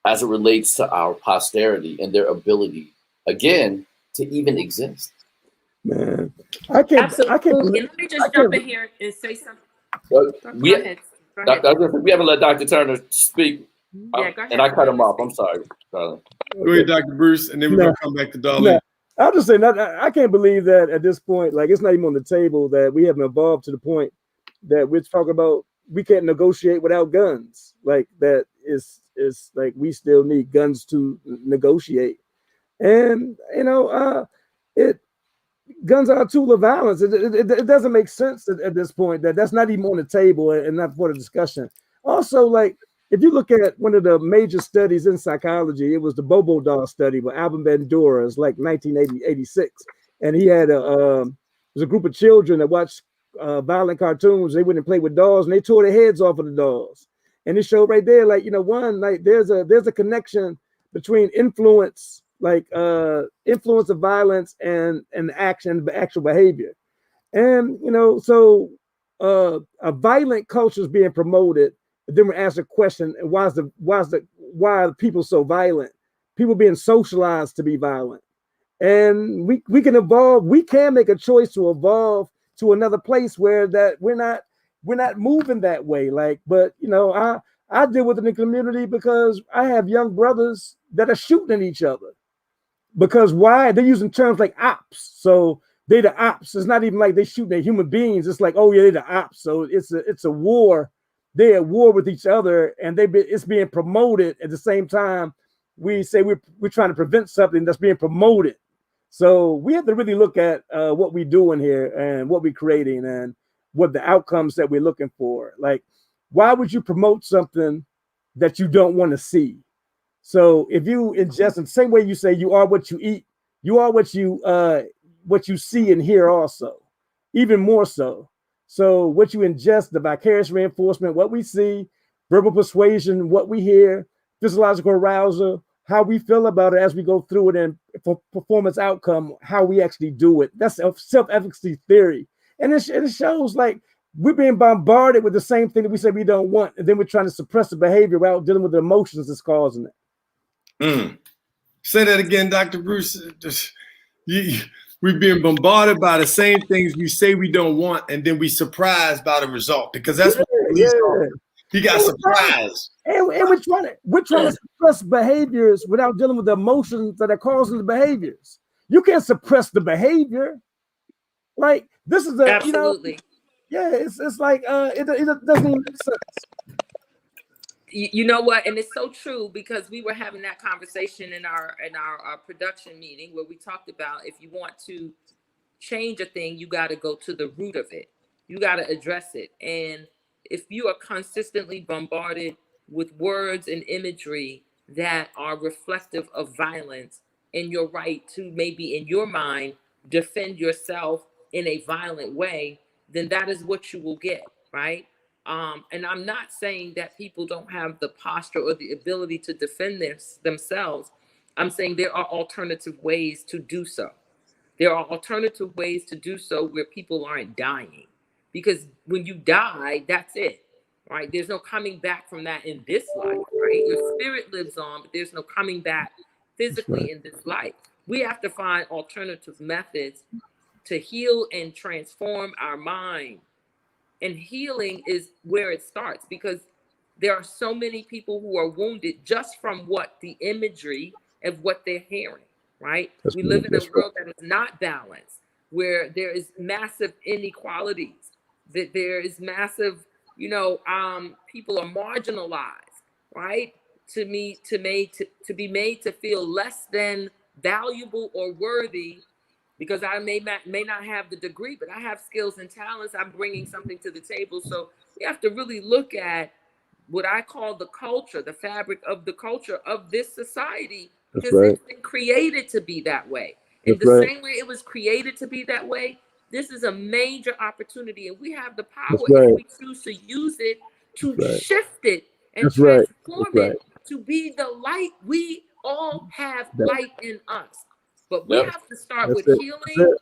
as it relates to our posterity and their ability, again, to even exist. Man, I can't. Absolutely. I can't. And let me just jump in here and say something. Go ahead. We haven't let Dr. Turner speak. Yeah, go ahead. And I cut him off. I'm sorry, darling. Go ahead, Dr. Bruce, and then we're going to come back to Darlene. I'll just say, I can't believe that at this point, like it's not even on the table that we haven't evolved to the point that we're talking about we can't negotiate without guns. Like that is like we still need guns to negotiate. And you know, guns are a tool of violence. It doesn't make sense at this point that's not even on the table and not for the discussion. Also, like if you look at one of the major studies in psychology, it was the Bobo doll study with Alvin Bandura. It's like 1986, and he had was a group of children that watched violent cartoons. They wouldn't play with dolls, and they tore their heads off of the dolls. And it showed right there, like one, like there's a connection between influence, like influence of violence and action, actual behavior. And so a violent culture is being promoted. And then we ask a question: why are people so violent? People being socialized to be violent, and we can evolve. We can make a choice to evolve to another place where that we're not moving that way. Like, but I deal with it in the community because I have young brothers that are shooting each other. Because why? They're using terms like ops. So they the ops. It's not even like they shooting at human beings. It's like, oh yeah, they're the ops. So it's a war. They're at war with each other, and it's being promoted at the same time. We say we're trying to prevent something that's being promoted. So we have to really look at what we're doing here and what we're creating and what the outcomes that we're looking for. Like, why would you promote something that you don't want to see? So if you ingest in the same way you say you are what you eat, you are what you see and hear also, even more so. So what you ingest, the vicarious reinforcement, what we see, verbal persuasion, what we hear, physiological arousal, how we feel about it as we go through it, and for performance outcome, how we actually do it. That's a self-efficacy theory. And it shows like we're being bombarded with the same thing that we say we don't want, and then we're trying to suppress the behavior without dealing with the emotions that's causing it. Say that again, Dr. Bruce. We're being bombarded by the same things we say we don't want, and then we surprised by the result, because that's what the police are. He got surprised. And we're trying to suppress behaviors without dealing with the emotions that are causing the behaviors. You can't suppress the behavior. Like this is absolutely. It's like it doesn't even make sense. You know what? And it's so true, because we were having that conversation in our production meeting where we talked about if you want to change a thing, you got to go to the root of it. You got to address it. And if you are consistently bombarded with words and imagery that are reflective of violence, and your right to maybe in your mind defend yourself in a violent way, then that is what you will get, right? And I'm not saying that people don't have the posture or the ability to defend themselves. I'm saying there are alternative ways to do so. There are alternative ways to do so where people aren't dying. Because when you die, that's it, right? There's no coming back from that in this life, right? Your spirit lives on, but there's no coming back physically in this life. We have to find alternative methods to heal and transform our mind. And healing is where it starts, because there are so many people who are wounded just from what the imagery of what they're hearing, right? We live in a world that is not balanced, where there is massive inequalities, that there is massive, people are marginalized, right? To be made to feel less than valuable or worthy because I may not have the degree, but I have skills and talents. I'm bringing something to the table. So we have to really look at what I call the culture, the fabric of the culture of this society, because it's been created to be that way. In the same way it was created to be that way, this is a major opportunity, and we have the power if we choose to use it to shift it and transform it to be the light. We all have light in us, but we have to start with healing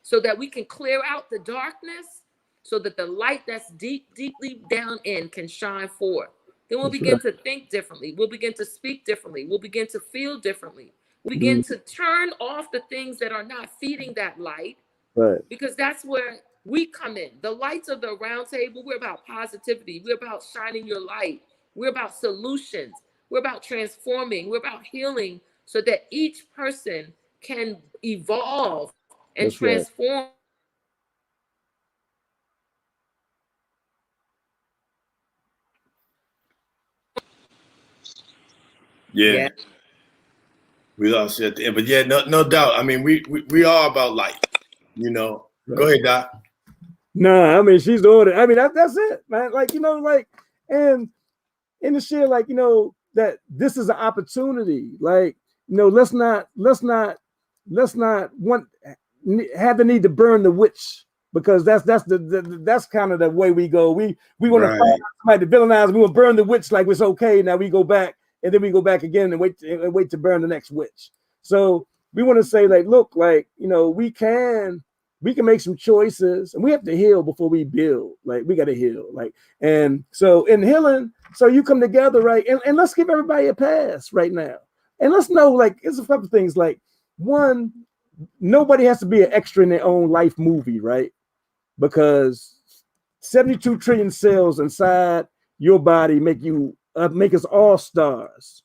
so that we can clear out the darkness, so that the light that's deeply down in can shine forth. Then we'll begin to think differently. We'll begin to speak differently. We'll begin to feel differently. We'll begin to turn off the things that are not feeding that light, because that's where we come in. The lights of the round table, we're about positivity. We're about shining your light. We're about solutions. We're about transforming. We're about healing, so that each person can evolve and transform. Yeah. We lost you at the end, but yeah, no doubt. I mean, we are about life, you know. Go ahead, Doc. No, I mean, she's the order. I mean, that's it, man. Like, you know, like, and in the shit, like, you know, that this is an opportunity. Like, you know, let's not have the need to burn the witch, because that's kind of the way we go. We want to find somebody to villainize. We want to burn the witch like it's okay. Now we go back, and then we go back again and wait to burn the next witch. So we want to say, like, look, like, you know, we can make some choices, and we have to heal before we build. Like, we got to heal. Like, and so in healing, so you come together, right? And let's give everybody a pass right now. And let's know, like, it's a couple things. Like, one, nobody has to be an extra in their own life movie, right? Because 72 trillion cells inside your body make us all stars.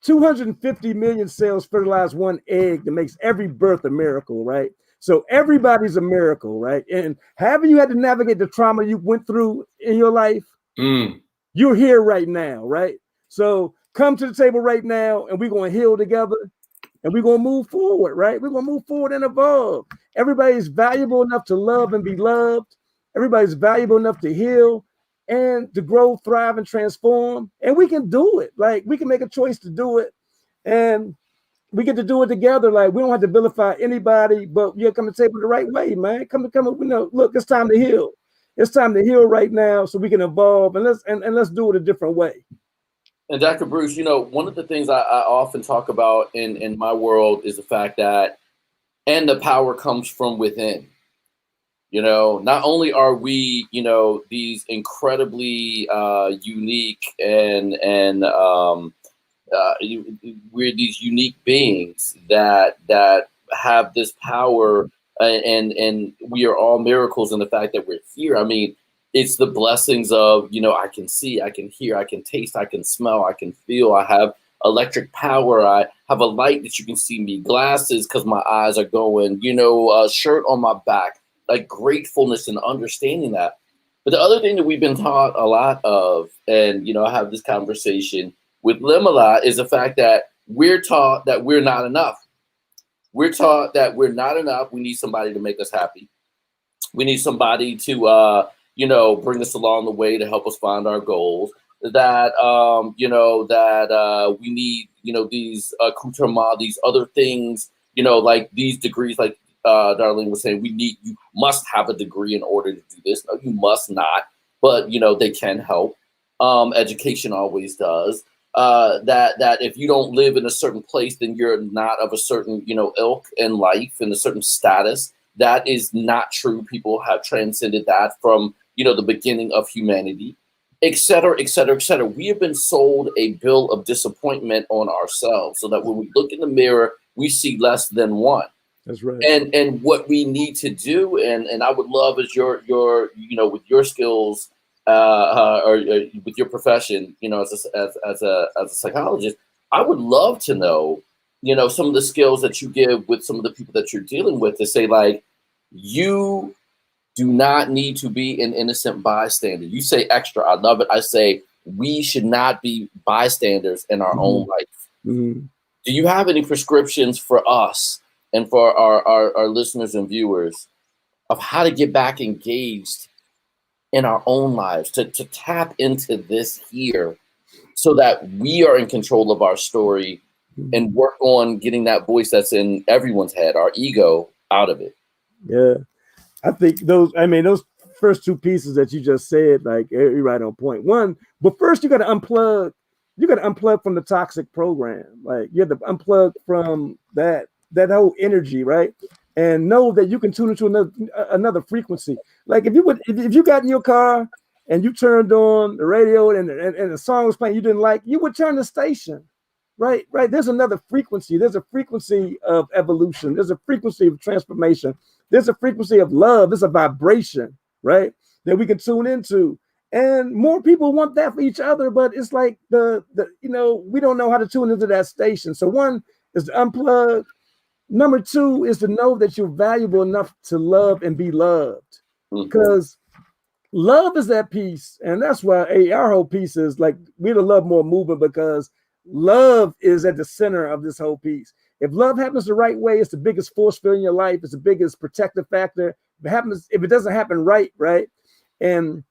250 million cells fertilize one egg that makes every birth a miracle, right? So everybody's a miracle, right? And haven't you had to navigate the trauma you went through in your life? You're here right now, right? So come to the table right now, and we're going to heal together, and we're going to move forward, right? We're going to move forward and evolve. Everybody's valuable enough to love and be loved. Everybody's valuable enough to heal and to grow, thrive, and transform. And we can do it. Like, we can make a choice to do it. And we get to do it together. Like, we don't have to vilify anybody, but you come to the table the right way, man. Come, you know, look, it's time to heal. It's time to heal right now, so we can evolve, and let's do it a different way. And Dr. Bruce, you know, one of the things I often talk about in my world is the fact that, and the power comes from within. You know, not only are we, you know, these incredibly unique and we're these unique beings that have this power, and we are all miracles in the fact that we're here. I mean, it's the blessings of, you know, I can see, I can hear, I can taste, I can smell, I can feel, I have electric power, I have a light that you can see me, glasses because my eyes are going, you know, a shirt on my back, like gratefulness and understanding that. But the other thing that we've been taught a lot of, and, you know, I have this conversation with Lim a lot, is the fact that we're taught that we're not enough. We're taught that we're not enough. We need somebody to make us happy. We need somebody to, you know, bring us along the way to help us find our goals. That, you know, that we need, you know, these accoutrements, these other things, you know, like these degrees, like Darlene was saying, you must have a degree in order to do this. No, you must not, but, you know, they can help. Education always does. That if you don't live in a certain place, then you're not of a certain, you know, ilk in life, in a certain status. That is not true. People have transcended that from, you know, the beginning of humanity, et cetera, et cetera, et cetera. We have been sold a bill of disappointment on ourselves, so that when we look in the mirror, we see less than one. That's right. And what we need to do, and I would love, as your you know, with your skills, or with your profession, you know, as a psychologist, I would love to know, you know, some of the skills that you give with some of the people that you're dealing with, to say, like, you do not need to be an innocent bystander. You say extra, I love it. I say we should not be bystanders in our own life. Do you have any prescriptions for us and for our listeners and viewers of how to get back engaged in our own lives, to tap into this here so that we are in control of our story and work on getting that voice that's in everyone's head, our ego, out of it. Yeah. I think those first two pieces that you just said, like, you're right on point. One, but first you got to unplug. You got to unplug from the toxic program. Like, you have to unplug from that whole energy, right? And know that you can tune into another frequency. Like, if you got in your car and you turned on the radio and the song was playing you didn't like, you would turn the station. Right. There's another frequency. There's a frequency of evolution. There's a frequency of transformation. There's a frequency of love. There's a vibration, right, that we can tune into. And more people want that for each other, but it's like we don't know how to tune into that station. So one is to unplug. Number two is to know that you're valuable enough to love and be loved, because love is that piece. And that's why our whole piece is like, we're the Love More movement, because love is at the center of this whole piece. If love happens the right way, it's the biggest force field in your life. It's the biggest protective factor. If it doesn't happen right, and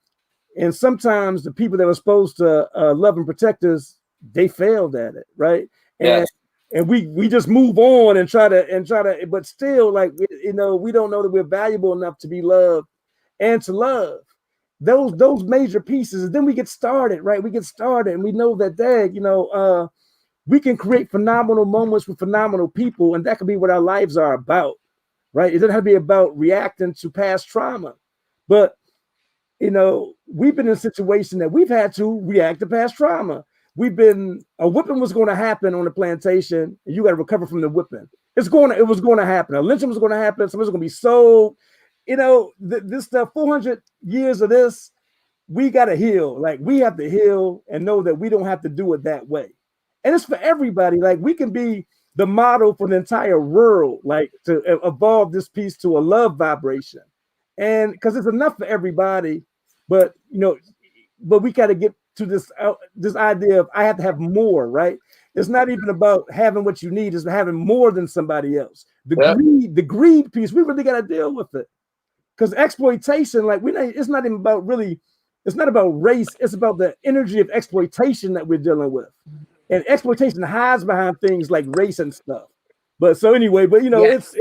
sometimes the people that are supposed to love and protect us, they failed at it, right? And we just move on and try to, but still, like, we don't know that we're valuable enough to be loved and to love. Those major pieces, and then we get started, right? We get started, and we know that, we can create phenomenal moments with phenomenal people, and that could be what our lives are about, right? It doesn't have to be about reacting to past trauma, but we've been in a situation that we've had to react to past trauma. A whipping was going to happen on the plantation, and you got to recover from the whipping. It was going to happen. A lynching was going to happen. Somebody's going to be sold. This stuff, 400 years of this, we got to heal. Like, we have to heal and know that we don't have to do it that way. And it's for everybody. Like, we can be the model for the entire world, like, to evolve this piece to a love vibration. And because it's enough for everybody, but we got to get to this idea of, I have to have more, right? It's not even about having what you need, it's having more than somebody else. The greed piece, we really got to deal with it. Because exploitation, like, it's not even about it's not about race, it's about the energy of exploitation that we're dealing with. And exploitation hides behind things like race and stuff. But so anyway, it's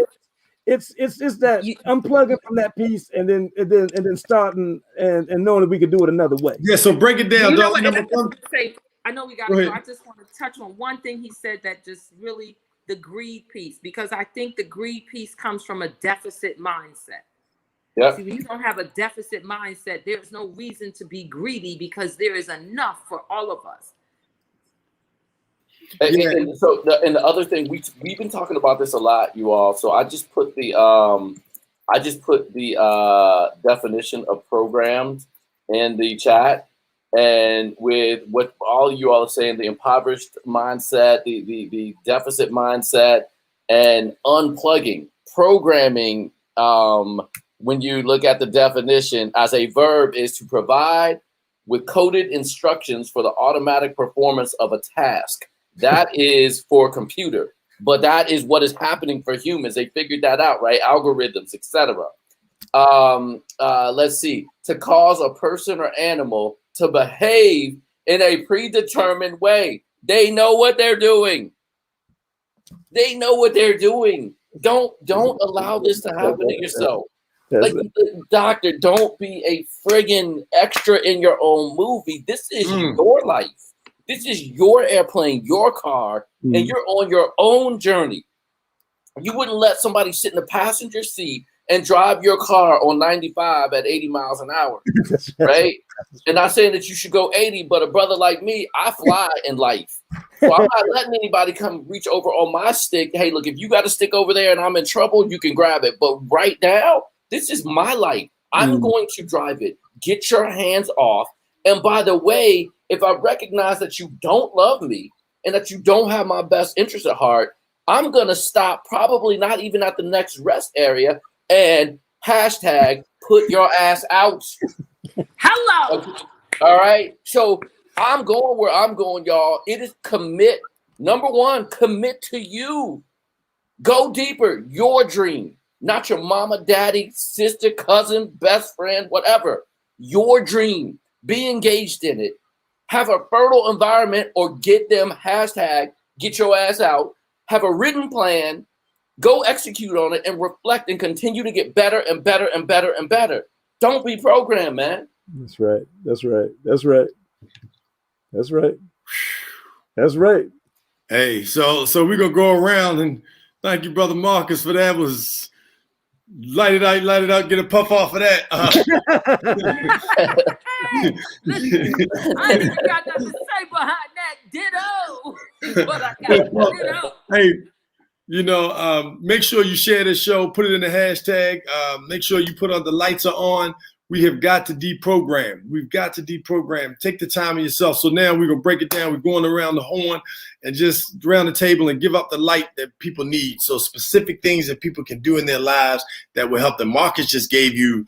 that unplugging from that piece and then starting and knowing that we can do it another way. Yeah, so break it down. I know we got to go. I just want to touch on one thing he said that just really, the greed piece, because I think the greed piece comes from a deficit mindset. Yeah. See, when you don't have a deficit mindset, there's no reason to be greedy, because there is enough for all of us. And so the other thing, we've been talking about this a lot, you all. So I just put the definition of programmed in the chat, and with what all you all are saying, the impoverished mindset, the deficit mindset, and unplugging, programming. When you look at the definition as a verb, is to provide with coded instructions for the automatic performance of a task. That is for computer, but that is what is happening for humans. They figured that out, right? Algorithms, etc. Let's see. To cause a person or animal to behave in a predetermined way. They know what they're doing. They know what they're doing. Don't allow this to happen to yourself. Like, doctor, don't be a friggin' extra in your own movie. This is your life. This is your airplane, your car, and you're on your own journey. You wouldn't let somebody sit in the passenger seat and drive your car on 95 at 80 miles an hour, right? And not saying that you should go 80, but a brother like me, I fly in life. So I'm not letting anybody come reach over on my stick. Hey, look, if you got a stick over there and I'm in trouble, you can grab it. But right now, this is my life. I'm going to drive it. Get your hands off. And by the way, if I recognize that you don't love me and that you don't have my best interest at heart, I'm going to stop, probably not even at the next rest area, and hashtag put your ass out. Hello. Okay. All right. So I'm going where I'm going, y'all. It is commit. Number one, commit to you. Go deeper. Your dream, not your mama, daddy, sister, cousin, best friend, whatever. Your dream. Be engaged in it. Have a fertile environment, or get them hashtag get your ass out. Have a written plan. Go execute on it and reflect and continue to get better and better and better and better. Don't be programmed, man. That's right. That's right. That's right. That's right. That's right. Hey, so we're gonna go around, and thank you, brother Marcus, for that. Was light it out, get a puff off of that. Listen, I ain't even got nothing to say behind that. Ditto is what I got. Ditto. Hey, make sure you share this show, put it in the hashtag. Make sure you put on the lights are on. We have got to deprogram. We've got to deprogram. Take the time of yourself. So now we're going to break it down. We're going around the horn and just around the table and give up the light that people need. So specific things that people can do in their lives that will help them. Marcus just gave you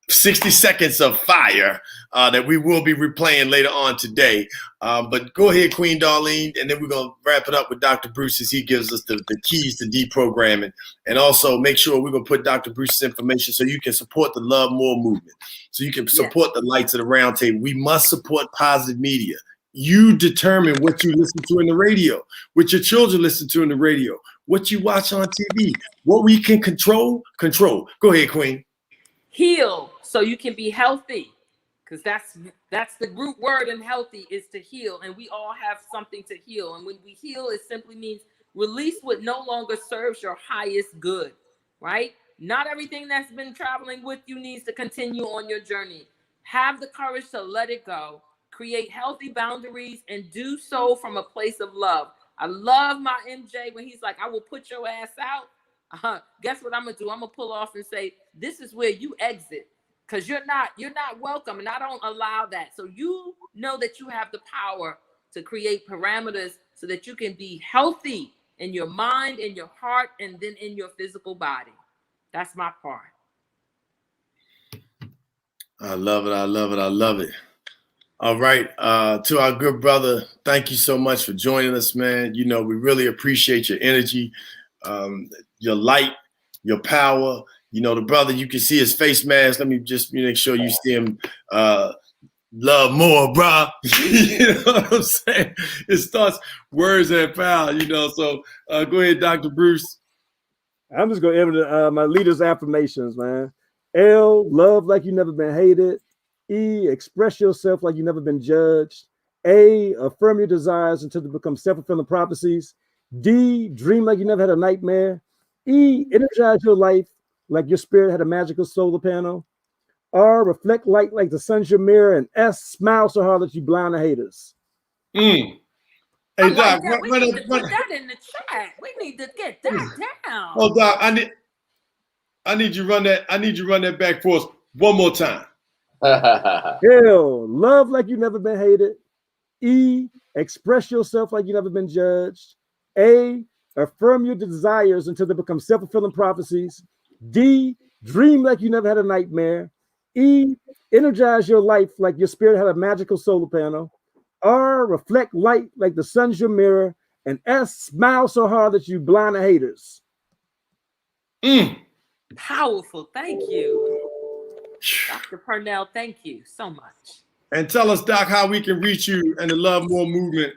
60 seconds of fire that we will be replaying later on today. But go ahead, Queen Darlene, and then we're going to wrap it up with Dr. Bruce as he gives us the keys to deprogramming. And also make sure we're going to put Dr. Bruce's information so you can support the Love More movement, so you can support the Lights of the Round Table. We must support positive media. You determine what you listen to in the radio, what your children listen to in the radio, what you watch on TV, what we can control. Go ahead, Queen. Heal so you can be healthy, because that's the root word in healthy is to heal, and we all have something to heal. And when we heal, it simply means release what no longer serves your highest good, right? Not everything that's been traveling with you needs to continue on your journey. Have the courage to let it go, create healthy boundaries, and do so from a place of love. I love my MJ when he's like, I will put your ass out. Guess what I'm gonna do? I'm gonna pull off and say, this is where you exit, because you're not welcome, and I don't allow that. So you know that you have the power to create parameters so that you can be healthy in your mind, in your heart, and then in your physical body. That's my part. I love it. All right, to our good brother, thank you so much for joining us, man. We really appreciate your energy, your light, your power. The brother, you can see his face mask. Let me just make sure you see him. Love more, bruh. You know what I'm saying? It starts words and power, So go ahead, Dr. Bruce. I'm just going to end my leader's affirmations, man. L, love like you've never been hated. E, express yourself like you've never been judged. A, affirm your desires until they become self-fulfilling prophecies. D, dream like you never had a nightmare. E, energize your life like your spirit had a magical solar panel. R, reflect light like the sun's your mirror. And S, smile so hard that you blind the haters. Hey, Doc, we need to put that in the chat. We need to get that down. Oh, Doc, I need you to run that. I need you to run that back for us one more time. L, love like you've never been hated. E, express yourself like you've never been judged. A, affirm your desires until they become self-fulfilling prophecies. D, dream like you never had a nightmare. E, energize your life like your spirit had a magical solar panel. R, reflect light like the sun's your mirror. And S, smile so hard that you blind the haters. Powerful. Thank you. Dr. Purnell, thank you so much. And tell us, Doc, how we can reach you and the Love More movement,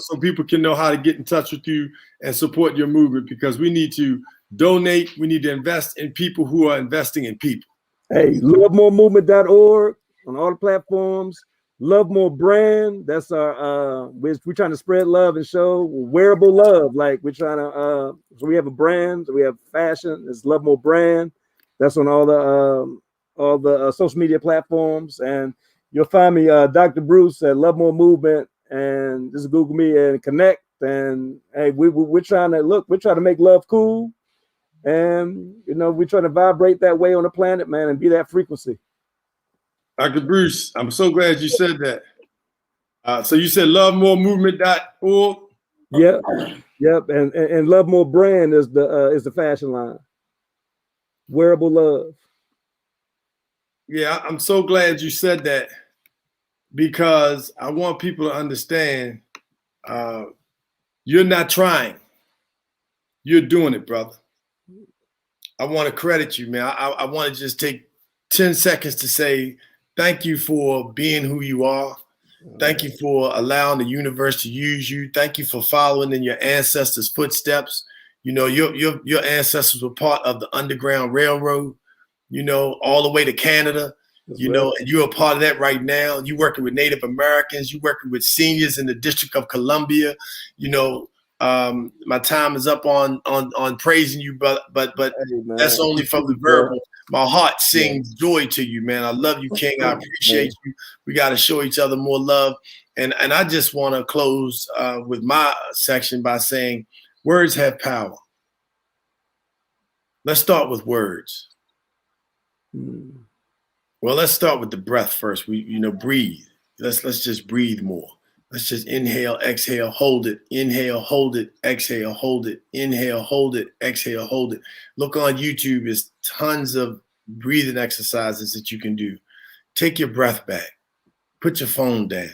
so people can know how to get in touch with you and support your movement, because we need to donate. We need to invest in people who are investing in people. Hey, lovemoremovement.org on all the platforms. Love More brand. That's our we're trying to spread love and show wearable love. Like we're trying to so we have a brand, we have fashion. It's Love More brand. That's on all the social media platforms, and you'll find me Dr. Bruce at Love More Movement, and just Google me and connect. And hey, we're trying to make love cool, and we're trying to vibrate that way on the planet, man, and be that frequency. Dr. Bruce, I'm so glad you said that. So you said lovemoremovement.org? Yep. And Love More brand is the fashion line. Wearable love. Yeah, I'm so glad you said that, because I want people to understand you're not trying. You're doing it, brother. I want to credit you, man. I want to just take 10 seconds to say thank you for being who you are. Thank you for allowing the universe to use you. Thank you for following in your ancestors' footsteps. You know, your ancestors were part of the Underground Railroad, you know, all the way to Canada. That's you know, and you're a part of that right now. You're working with Native Americans. You're working with seniors in the District of Columbia. You know, my time is up on praising you, but hey, that's only from the verbal. My heart sings joy to you, man. I love you, King. I appreciate you. We got to show each other more love. And I just want to close with my section by saying words have power. Let's start with words. Well, let's start with the breath first. Breathe. Let's just breathe more. Let's just inhale, exhale, hold it. Inhale, hold it, exhale, hold it. Inhale, hold it, exhale, hold it. Look on YouTube. There's tons of breathing exercises that you can do. Take your breath back. Put your phone down.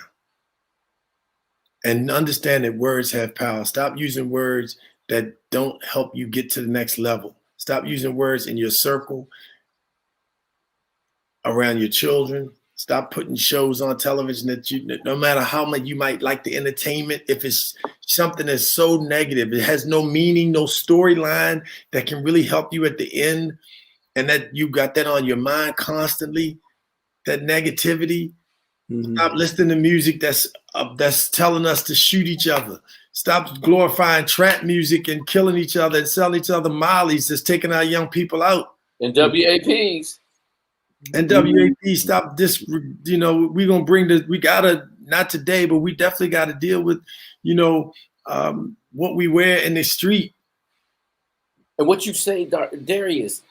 And understand that words have power. Stop using words that don't help you get to the next level. Stop using words in your circle, around your children. Stop putting shows on television that no matter how much you might like the entertainment, if it's something that's so negative, it has no meaning, no storyline that can really help you at the end, and that you got that on your mind constantly, that negativity. Stop listening to music that's telling us to shoot each other. Stop glorifying trap music and killing each other and selling each other mollies that's taking our young people out. And WAPs. And WAP, stop this, we're going to bring we got to, not today, but we definitely got to deal with, what we wear in the street. And what you say, Darius,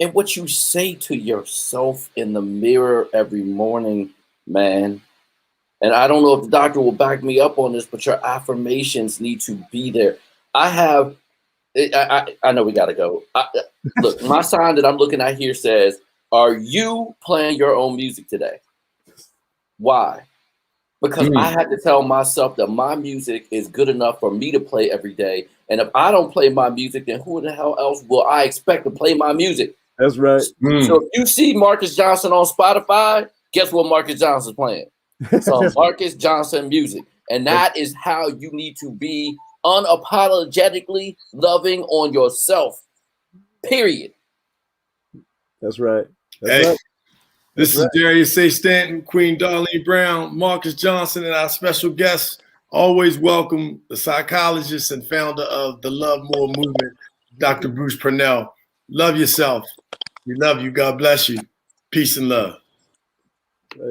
and what you say to yourself in the mirror every morning, man. And I don't know if the doctor will back me up on this, but your affirmations need to be there. I know we got to go. Look, my sign that I'm looking at here says, are you playing your own music today? Why? Because I had to tell myself that my music is good enough for me to play every day. And if I don't play my music, then who the hell else will I expect to play my music? That's right. So if you see Marcus Johnson on Spotify, guess what Marcus Johnson's playing? Some Marcus Johnson music. And that is how you need to be unapologetically loving on yourself. Period. That's right. This is Darius A. Stanton, Queen Darlene Brown, Marcus Johnson, and our special guest. Always welcome the psychologist and founder of the Love More movement, Dr. Bruce Purnell. Love yourself. We love you. God bless you. Peace and love.